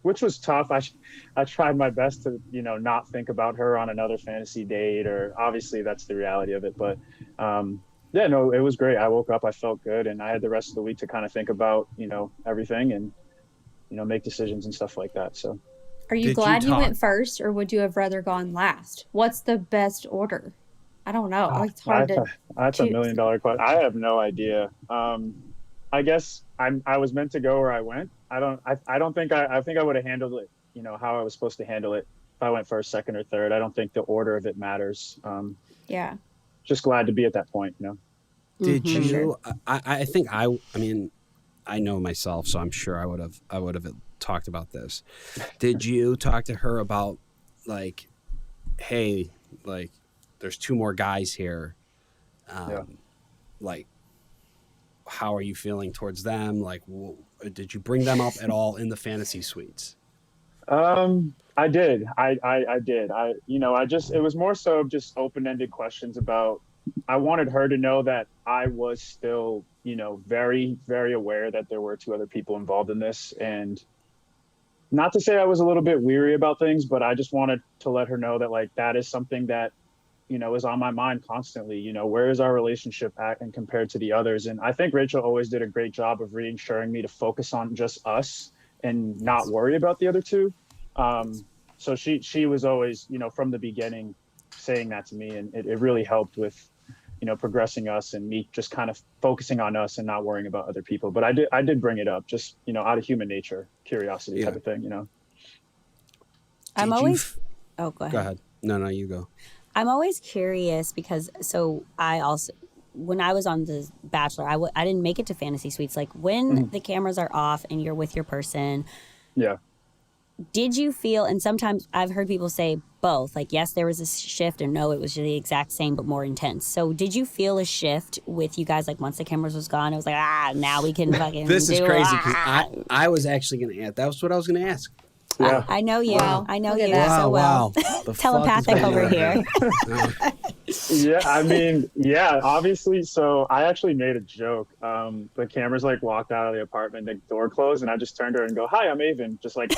which was tough. I tried my best to, you know, not think about her on another fantasy date, or obviously that's the reality of it. But yeah, no, it was great. I woke up, I felt good, and I had the rest of the week to kind of think about, you know, everything and, you know, make decisions and stuff like that. So. Are you glad you went first, or would you have rather gone last? What's the best order? I don't know. It's hard to That's choose. $1 million question. I have no idea. I guess I was meant to go where I went. I think I would have handled it, you know, how I was supposed to handle it if I went first, second, or third. I don't think the order of it matters. Yeah. Just glad to be at that point, you know. Did you? I think I mean, I know myself, so I'm sure I would have talked about this. Did you talk to her about, like, hey, like, there's 2 more guys here, like, how are you feeling towards them? Like, did you bring them up at all in the fantasy suites? I did. I did. It was more so just open-ended questions about, I wanted her to know that I was still, you know, very, very aware that there were 2 other people involved in this. And not to say I was a little bit weary about things, but I just wanted to let her know that, like, that is something that, you know, is on my mind constantly. You know, where is our relationship at and compared to the others? And I think Rachel always did a great job of reassuring me to focus on just us and not worry about the other 2. So she was always, you know, from the beginning saying that to me, and it really helped with, you know, progressing us and me just kind of focusing on us and not worrying about other people. But I did bring it up, just, you know, out of human nature, curiosity type of thing, you know. I'm always. Oh, go ahead. Go ahead. No, you go. I'm always curious because I also, when I was on the Bachelor, I didn't make it to fantasy suites. Like, when the cameras are off and you're with your person. Yeah. Did you feel, and sometimes I've heard people say both, like, yes, there was a shift, and no, it was the exact same but more intense. So did you feel a shift with you guys, like, once the cameras was gone, it was like, now we can fucking This is crazy, because I was actually going to ask. That was what I was going to ask. Yeah. I know you. Wow. I know Look you at so well. The Telepathic fuck is over going here. Yeah, I mean, yeah, obviously. So I actually made a joke. The cameras, like, walked out of the apartment, the door closed, and I just turned to her and go, "Hi, I'm Aven," just like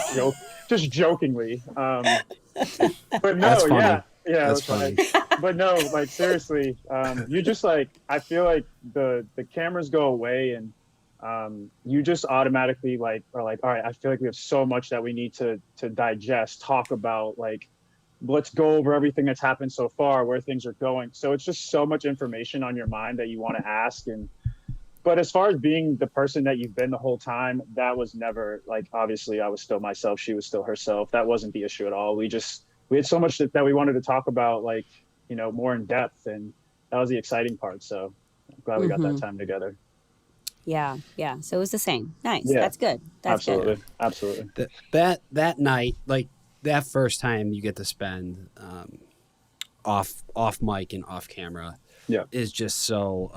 just jokingly. But no, That's funny. yeah, That's it was funny. But no, like, seriously, you just, like, I feel like the cameras go away, and you just automatically, like, are like, all right, I feel like we have so much that we need to digest, talk about, like, let's go over everything that's happened so far, where things are going. So it's just so much information on your mind that you want to ask. But as far as being the person that you've been the whole time, that was never, like, obviously I was still myself. She was still herself. That wasn't the issue at all. We had so much that we wanted to talk about, like, you know, more in depth. And that was the exciting part. So I'm glad we got that time together. Yeah. So it was the same. Nice. Yeah. That's good. That's Absolutely. good. Absolutely. That night, like, that first time you get to spend off mic and off camera is just so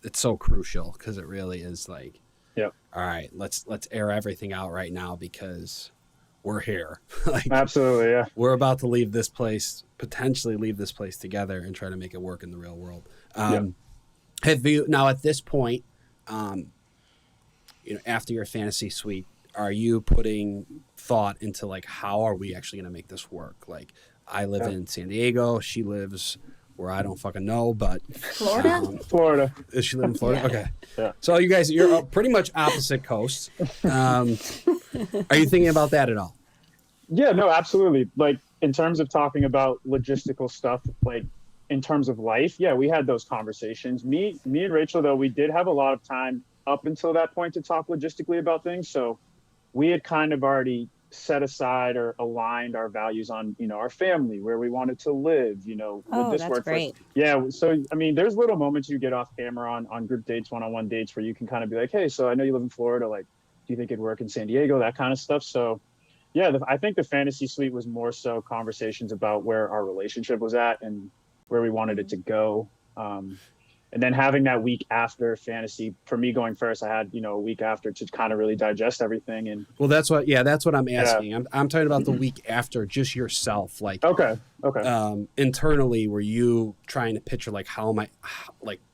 it's so crucial, because it really is like, all right, let's air everything out right now, because we're here. Like, Absolutely, yeah. we're about to potentially leave this place together and try to make it work in the real world. Have you now, at this point, you know, after your fantasy suite, are you putting thought into like how are we actually going to make this work? Like I live in San Diego, she lives where I don't fucking know, but Florida. Florida. Does she live in Florida? Yeah. Okay. Yeah. So you guys, you're pretty much opposite coasts. Are you thinking about that at all? Yeah, no, absolutely. Like in terms of talking about logistical stuff, like in terms of life, yeah, we had those conversations. Me and Rachel, though, we did have a lot of time up until that point to talk logistically about things. So we had kind of already set aside or aligned our values on, our family, where we wanted to live, would this that's work great. for us? Yeah. So, I mean, there's little moments you get off camera on group dates, one-on-one dates where you can kind of be like, hey, so I know you live in Florida. Like, do you think it'd work in San Diego? That kind of stuff. So yeah, I think the fantasy suite was more so conversations about where our relationship was at and where we wanted it to go. And then having that week after fantasy, for me going first, I had, a week after to kind of really digest everything. And well, that's what I'm asking. Yeah. I'm talking about the week after, just yourself. Like, okay. Internally, were you trying to picture like,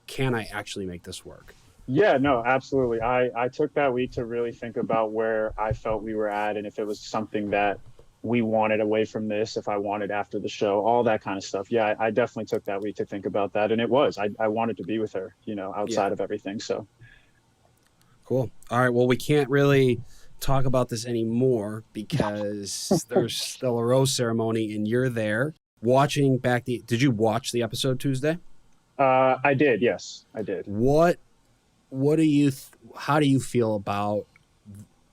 can I actually make this work? Yeah, no, absolutely. I took that week to really think about where I felt we were at and if it was something that we wanted away from this, if I wanted after the show, all that kind of stuff. Yeah, I definitely took that week to think about that. And it was, I wanted to be with her, outside of everything. So. Cool. All right. Well, we can't really talk about this anymore because there's still a rose ceremony and you're there watching back did you watch the episode Tuesday? I did. Yes, I did. How do you feel about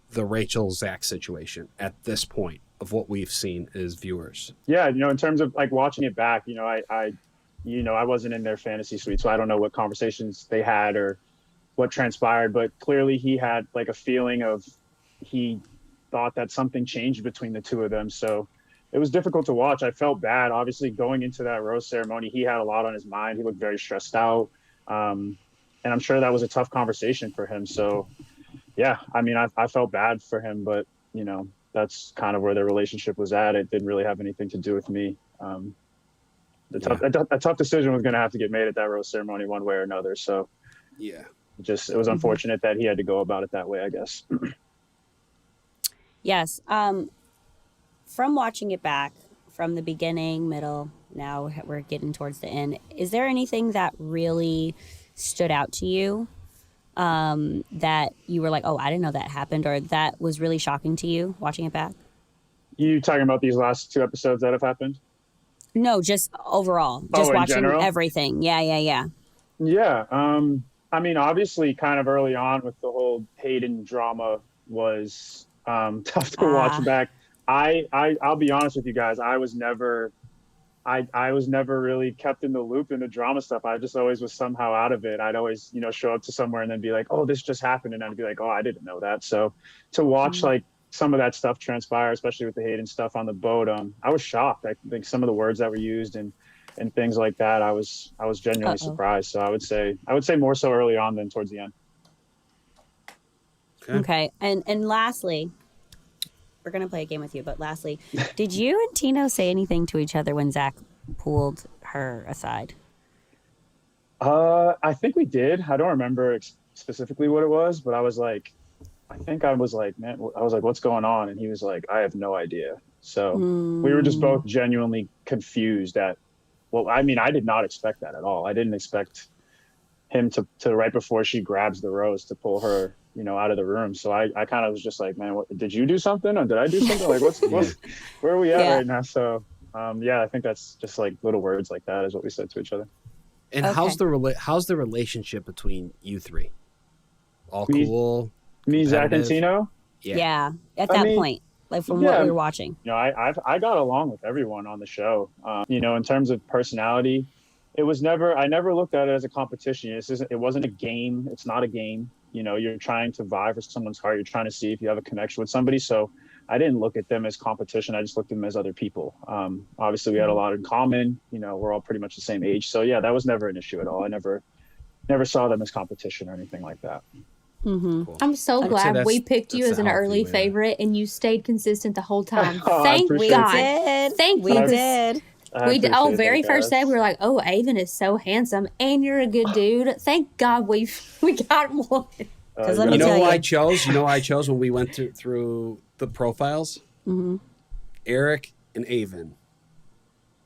the Rachel Zach situation at this point of what we've seen as viewers? Yeah, in terms of like watching it back, I wasn't in their fantasy suite, so I don't know what conversations they had or what transpired, but clearly he had like a feeling of he thought that something changed between the two of them. So it was difficult to watch. I felt bad. Obviously, going into that rose ceremony, he had a lot on his mind. He looked very stressed out. And I'm sure that was a tough conversation for him. So, yeah, I mean, I felt bad for him, but, that's kind of where their relationship was at. It didn't really have anything to do with me. A tough decision was going to have to get made at that rose ceremony one way or another. So, yeah, it was unfortunate that he had to go about it that way, I guess. Yes. From watching it back from the beginning, middle, now we're getting towards the end. Is there anything that really stood out to you that you were like, oh, I didn't know that happened, or that was really shocking to you watching it back? You talking about these last two episodes that have happened? No, just overall, just watching general? Everything. Yeah. Yeah. I mean, obviously kind of early on with the whole Hayden drama was tough to watch back. I'll be honest with you guys. I was never really kept in the loop in the drama stuff. I just always was somehow out of it. I'd always, show up to somewhere and then be like, oh, this just happened. And I'd be like, oh, I didn't know that. So to watch like some of that stuff transpire, especially with the Hayden stuff on the boat, I was shocked. I think some of the words that were used and things like that, I was genuinely surprised. So I would say more so early on than towards the end. Okay. And lastly, we're going to play a game with you, but lastly, did you and Tino say anything to each other when Zach pulled her aside? I think we did. I don't remember specifically what it was, but I was like, man, I was like, what's going on? And he was like, I have no idea. So we were just both genuinely confused at, I did not expect that at all. I didn't expect him to right before she grabs the rose to pull her, out of the room. So I kind of was just like, man, did you do something or did I do something? Like, where are we at right now? So, I think that's just like little words like that is what we said to each other. And how's the relationship between you three? All cool? Me, Zach and Tino? Yeah. At that point, like from what we were watching. I got along with everyone on the show. In terms of personality, I never looked at it as a competition. It wasn't a game. It's not a game. You're trying to vie for someone's heart. You're trying to see if you have a connection with somebody. So I didn't look at them as competition. I just looked at them as other people. Obviously we had a lot in common. We're all pretty much the same age. So yeah, that was never an issue at all. I never saw them as competition or anything like that. Mm-hmm. Cool. I'm so glad we picked you as an early favorite and you stayed consistent the whole time. Thank God. Thank you. We did. We did. Very first day we were like, oh, Aven is so handsome and you're a good dude. Thank God we got one. 'Cause let me You know tell who you. I chose? You know who I chose when we went through the profiles? Mm-hmm. Eric and Aven.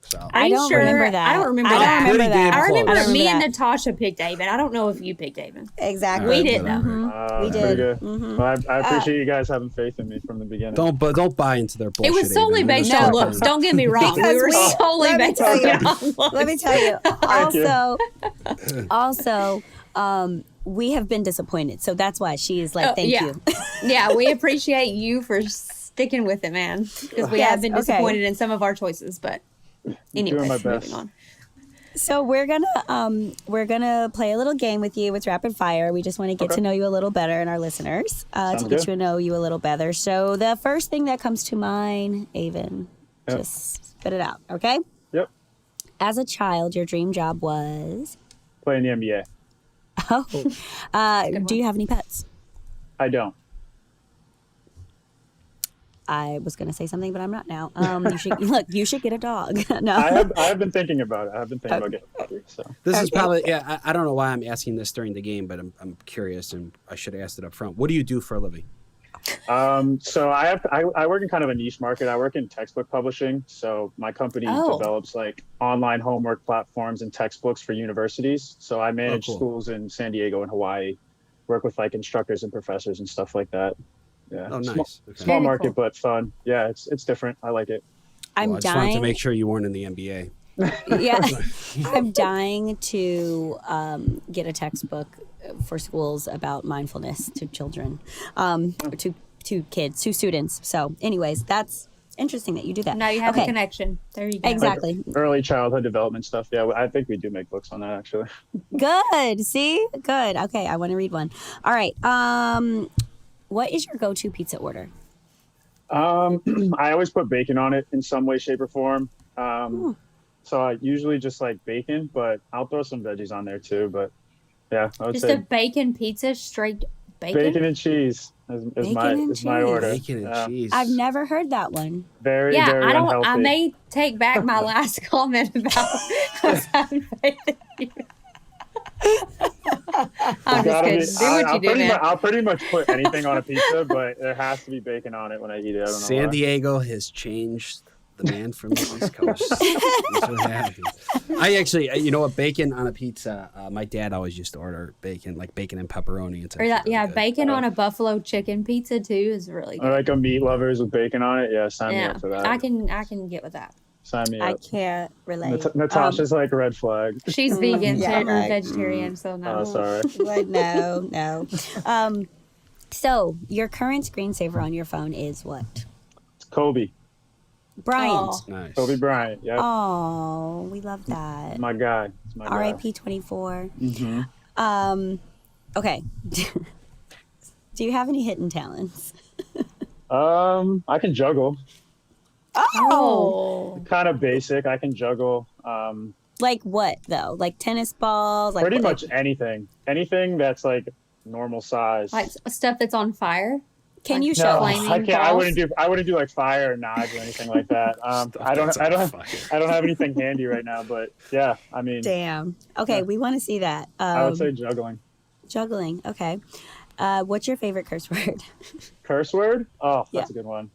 So Are you don't sure? remember that. I don't remember I don't that. remember Pretty that. damn I remember close. me and that. Natasha picked Aven. I don't know if you picked Aven. Exactly. All We right, did though. whatever. We That's did. pretty good. Mhm. Well, I appreciate you guys having faith in me from the beginning. Don't buy into their bullshit. It was solely Aven. based We're on just looks. talking- Don't get me wrong. Because We were we- solely let me based tell you. on looks. Let me tell you. Thank you. Also, we have been disappointed, so that's why she is like, "Thank yeah. you." Yeah, we appreciate you for sticking with it, man. Because we Yes, have been okay. disappointed in some of our choices, but anyways, my best. moving on. So we're gonna play a little game with you. It's rapid fire. We just want to get Okay. to know you a little better and our listeners Sounds to get good. to know you a little better. So the first thing that comes to mind, Aven, Yep. just spit it out, okay? Yep. As a child, your dream job was Playing the NBA. do you have any pets? I don't. I was gonna say something, but I'm not now. You should get a dog. No. I have been thinking about it. I have been thinking about getting a puppy. So This is Okay. probably I don't know why I'm asking this during the game, but I'm curious and I should have asked it up front. What do you do for a living? so I work in kind of a niche market. I work in textbook publishing. So my company Oh. develops like online homework platforms and textbooks for universities. So I manage cool. schools in San Diego and Hawaii, work with like instructors and professors and stuff like that. Yeah. Oh, nice. Small, Okay. small Very market, cool. but fun. Yeah, it's different. I like it. I'm Well, I just wanted to dying. make sure you weren't in the NBA. Yeah, I'm dying to get a textbook for schools about mindfulness to children, to kids, to students. So, anyways, that's interesting that you do that. Now you have okay. a connection. There you go. Exactly. Early childhood development stuff. Yeah, I think we do make books on that actually. Good. See, good. Okay, I want to read one. All right. What is your go-to pizza order? I always put bacon on it in some way, shape, or form. So I usually just like bacon, but I'll throw some veggies on there too. But yeah, I would Just say a bacon pizza, straight bacon. bacon and cheese is Bacon my and is my cheese. order. Bacon and cheese. I've never heard that one. Very Yeah, very I don't. unhealthy. I may take back my last comment about us having faith in you. I'm just Gotta kidding. be- Do what I'll you do, pretty man. much, I'll pretty much put anything on a pizza, but there has to be bacon on it when I eat it. I don't know. San why. Diego has changed the man from the East Coast. I'm so happy. I actually, you know what, bacon on a pizza. My dad always used to order bacon, like bacon and pepperoni. It's Or actually that, really yeah, good. bacon on a buffalo chicken pizza too is really I good. like a meat lovers with bacon on it. Yeah, sign me Yeah, up for that. I can get with that. Sign me I up. can't relate. Natasha's like a red flag. She's vegan yeah, or right. vegetarian, so no. Oh, sorry. Like, no. So your current screensaver on your phone is what? It's Kobe. Bryant. Oh. Nice. Kobe Bryant. Yeah. Oh, we love that. My guy. It's my guy. R.I.P. 24. Mm-hmm. Okay. Do you have any hidden talents? I can juggle. Oh. Kind of basic. I can juggle. Like what though? Like tennis balls? Like Pretty what- much anything. Anything that's like normal size. Like stuff that's on fire. Can you No, show I us? flaming can't. I balls? wouldn't do like fire or knives or anything like that. Stuff I don't that's on fire. have anything handy right now. But yeah, I mean, Damn. Okay, Yeah. we want to see that. I would say juggling. Juggling. Okay. What's your favorite curse word? Curse word? Oh, Yeah. that's a good one.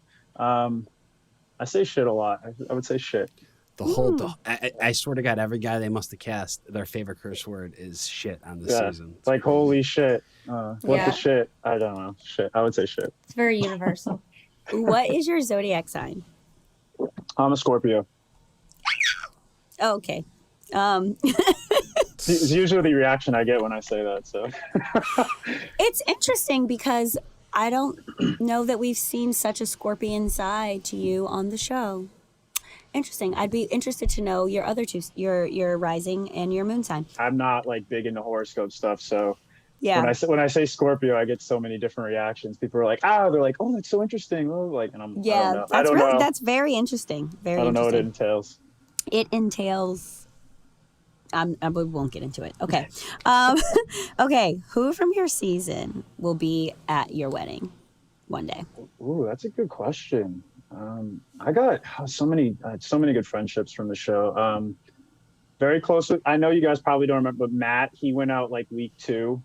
I say shit a lot. I would say shit. The whole, I swear to God, every guy they must have cast, their favorite curse word is shit on this Yeah. season. It's like holy shit. What Yeah. the shit? I don't know. Shit. I would say shit. It's very universal. What is your zodiac sign? I'm a Scorpio. Oh, okay. It's usually the reaction I get when I say that. So It's interesting because I don't know that we've seen such a scorpion side to you on the show. Interesting. I'd be interested to know your other two, your rising and your moon sign. I'm not like big into horoscope stuff. So Yeah. when I say Scorpio, I get so many different reactions. People are like, they're like, oh, that's so interesting. Oh, like, and I Yeah, don't know. I don't know. that's very interesting. Very I don't know what it interesting. entails. It entails. We won't get into it. Okay. Okay. Who from your season will be at your wedding one day? Ooh, that's a good question. I got so many good friendships from the show. Very close with, I know you guys probably don't remember, but Matt, he went out like week 2.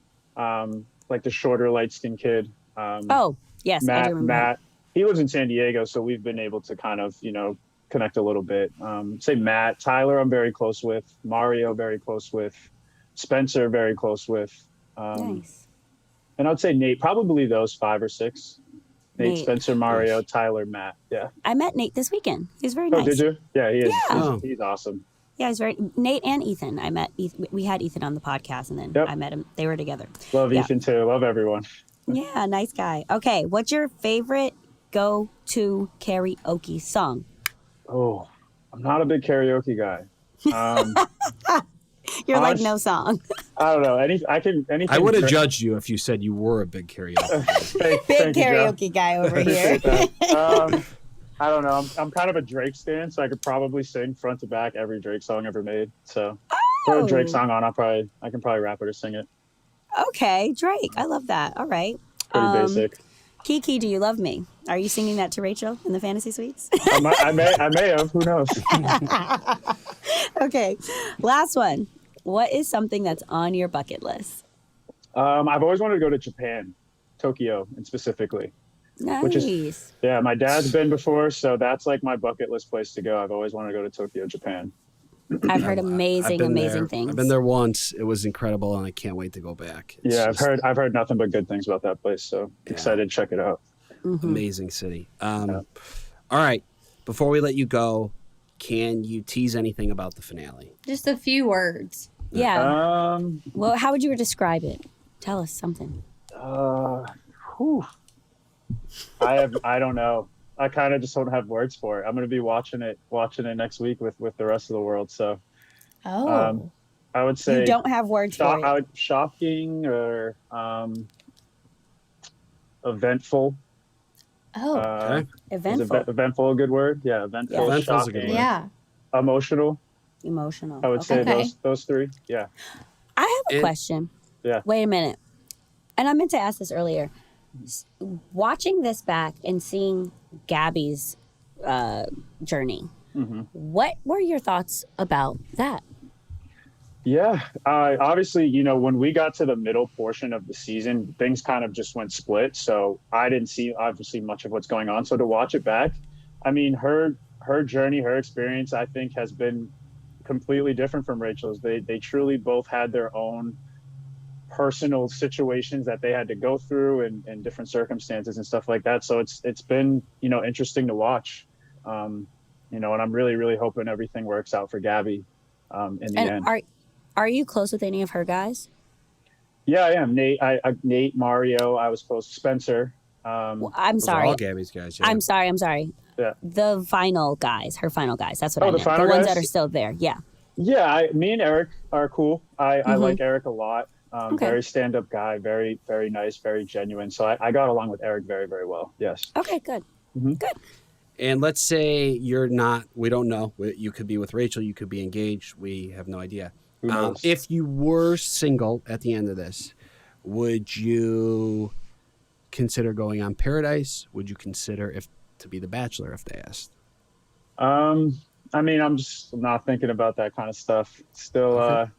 like the shorter, light-skinned kid. Oh, yes, I do remember. Matt. He lives in San Diego, so we've been able to kind of, connect a little bit. Say Matt. Tyler, I'm very close with. Mario, very close with. Spencer, very close with. Nice. And I'd say Nate, probably those 5 or 6. Nate, Spencer, Mario, Tyler, Matt. Yeah. I met Nate this weekend. He was very nice. Oh, did you? Yeah, he is. Yeah. He's awesome. Yeah, he's very Nate and Ethan. I met Ethan. We had Ethan on the podcast, and then I met him. They were together. Love Ethan too. Love everyone. Yeah, nice guy. Okay, what's your favorite go-to karaoke song? Oh, I'm not a big karaoke guy. You're like no song. I don't know. Anything. I would have judged you if you said you were a big karaoke. Big karaoke guy over here. I don't know. I'm kind of a Drake stan, so I could probably sing front to back every Drake song ever made. So throw a Drake song on, I can probably rap it or sing it. Okay, Drake. I love that. All right. Pretty basic. Kiki, do you love me? Are you singing that to Rachel in the fantasy suites? I may have. Who knows? Okay. Last one. What is something that's on your bucket list? I've always wanted to go to Japan, Tokyo, and specifically. Nice. My dad's been before, so that's like my bucket list place to go. I've always wanted to go to Tokyo, Japan. I've heard amazing things. I've been there once. It was incredible, and I can't wait to go back. I've heard nothing but good things about that place, so excited to check it out. Mm-hmm. Amazing city. All right. Before we let you go, can you tease anything about the finale? Just a few words. Yeah. Well, how would you describe it? Tell us something. I don't know. I kind of just don't have words for it. I'm going to be watching it next week with the rest of the world. So, I would say you don't have words for it. Shocking or eventful. Oh, eventful. Eventful a good word? Yeah, eventful. Yeah. Eventful's Shocking. a good word. Yeah. Emotional. Emotional. I would say those 3. Yeah. I have a question. Yeah. Wait a minute. And I meant to ask this earlier. Watching this back and seeing Gabby's journey, what were your thoughts about that? Yeah, obviously, when we got to the middle portion of the season, things kind of just went split. So I didn't see obviously much of what's going on. So to watch it back, I mean, her journey, her experience, I think has been completely different from Rachel's. They truly both had their own personal situations that they had to go through and different circumstances and stuff like that. So it's been, interesting to watch, and I'm really, really hoping everything works out for Gabby in the end. Are you close with any of her guys? Yeah, I am. Nate, Mario, I was close. Spencer. I'm sorry. All Gabby's guys. Yeah. I'm sorry. Yeah. The final guys, her final guys. That's what I meant. The ones guys? that are still there. Yeah. Yeah, me and Eric are cool. I like Eric a lot. Okay. Very stand-up guy, very, very nice, very genuine. So I got along with Eric very, very well. Yes. Okay, good. Good. And let's say we don't know. You could be with Rachel. You could be engaged. We have no idea. Who knows? If you were single at the end of this, would you consider going on Paradise? Would you consider to be the Bachelor if they asked? I mean, I'm just not thinking about that kind of stuff. Still in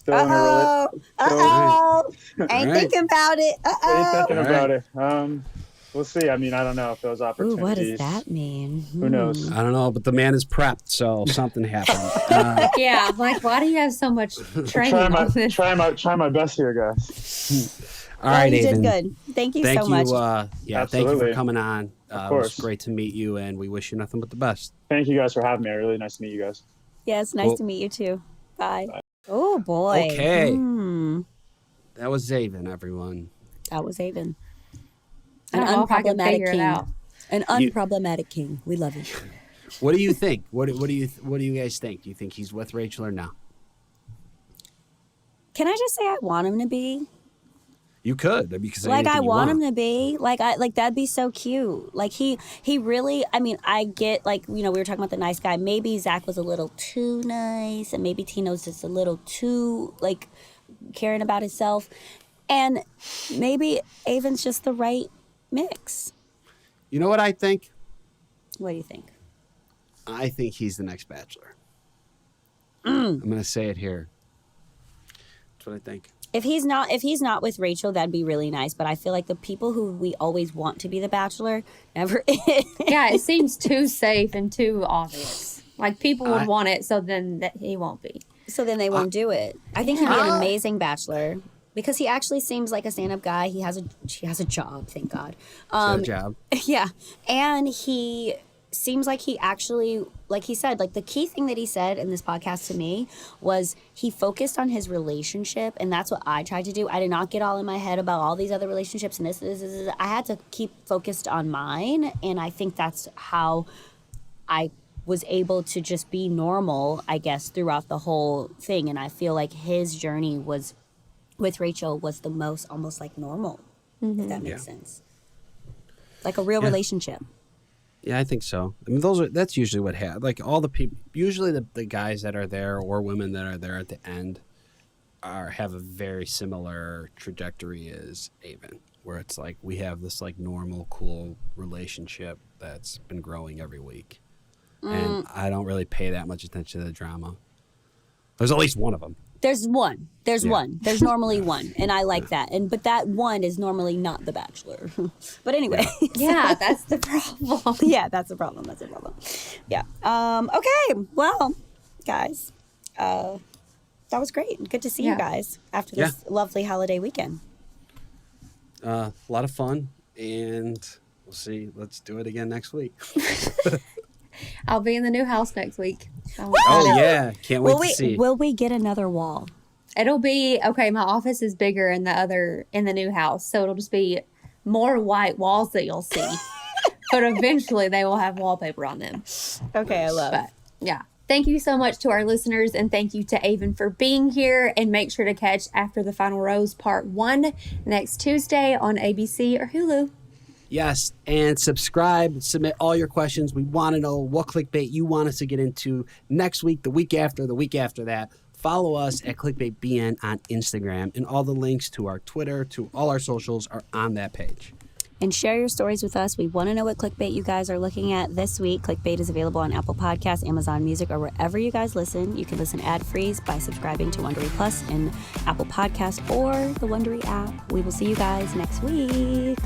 Uh-oh. Uh-oh. Ain't All right. thinking about it. Ain't thinking All about it. We'll see. I mean, I don't know if those Ooh, opportunities. what does that mean? Who knows? I don't know, but the man is prepped, so something happened. Yeah, like why do you have so much training on this? Try my best here, guys. All right, you Aven. did good. Thank you so much. Thank you for Absolutely. coming on. It course. was great to meet you, and we wish you nothing but the best. Thank you guys for having me. Really nice to meet you guys. Yeah, it's nice Cool. to meet you too. Bye. Oh boy. Okay. That was Aven, everyone. That was Aven. I don't know if I can unproblematic figure it king. out. An unproblematic king. We love you. What do you think? What do you guys think? Do you think he's with Rachel or no? Can I just say I want him to be? You could because I want him to be like that'd be so cute. Like he really. I mean, I get we were talking about the nice guy. Maybe Zach was a little too nice, and maybe Tino's just a little too caring about himself, and maybe Aven's just the right mix. You know what I think? What do you think? I think he's the next Bachelor. I'm going to say it here. That's what I think. If he's not with Rachel, that'd be really nice. But I feel like the people who we always want to be the Bachelor never is. Yeah, it seems too safe and too obvious. Like people would want it, so then that he won't be. So then they won't do it. I think he'd be an amazing Bachelor because he actually seems like a stand-up guy. He has a job, thank God. A job. Yeah, and he seems like he actually, like he said, like the key thing that he said in this podcast to me was he focused on his relationship, and that's what I tried to do. I did not get all in my head about all these other relationships and this. I had to keep focused on mine, and I think that's how I was able to just be normal, I guess, throughout the whole thing. And I feel like his journey was with Rachel was the most almost like normal, if that makes sense. Like a real relationship. Yeah, I think so. I mean, that's usually what happens. Like all the people, usually the guys that are there or women that are there at the end have a very similar trajectory as Aven, where it's like we have this like normal, cool relationship that's been growing every week. And I don't really pay that much attention to the drama. There's at least one of them. There's one. There's normally one, and I like that. But that one is normally not the Bachelor. But anyway. Yeah, that's the problem. Yeah, that's the problem. Yeah. Okay. Well, guys, that was great. Good to see you guys after this lovely holiday weekend. A lot of fun, and we'll see. Let's do it again next week. I'll be in the new house next week. Oh yeah, can't wait to see. Will we get another wall? It'll be okay. My office is bigger in the new house, so it'll just be more white walls that you'll see. But eventually, they will have wallpaper on them. Okay, I love it. Yeah. Thank you so much to our listeners, and thank you to Aven for being here. And make sure to catch After the Final Rose Part 1 next Tuesday on ABC or Hulu. Yes, and subscribe, submit all your questions. We want to know what clickbait you want us to get into next week, the week after that. Follow us at ClickbaitBN on Instagram, and all the links to our Twitter, to all our socials are on that page. And share your stories with us. We want to know what clickbait you guys are looking at this week. Clickbait is available on Apple Podcasts, Amazon Music, or wherever you guys listen. You can listen ad-free by subscribing to Wondery Plus in Apple Podcasts or the Wondery app. We will see you guys next week.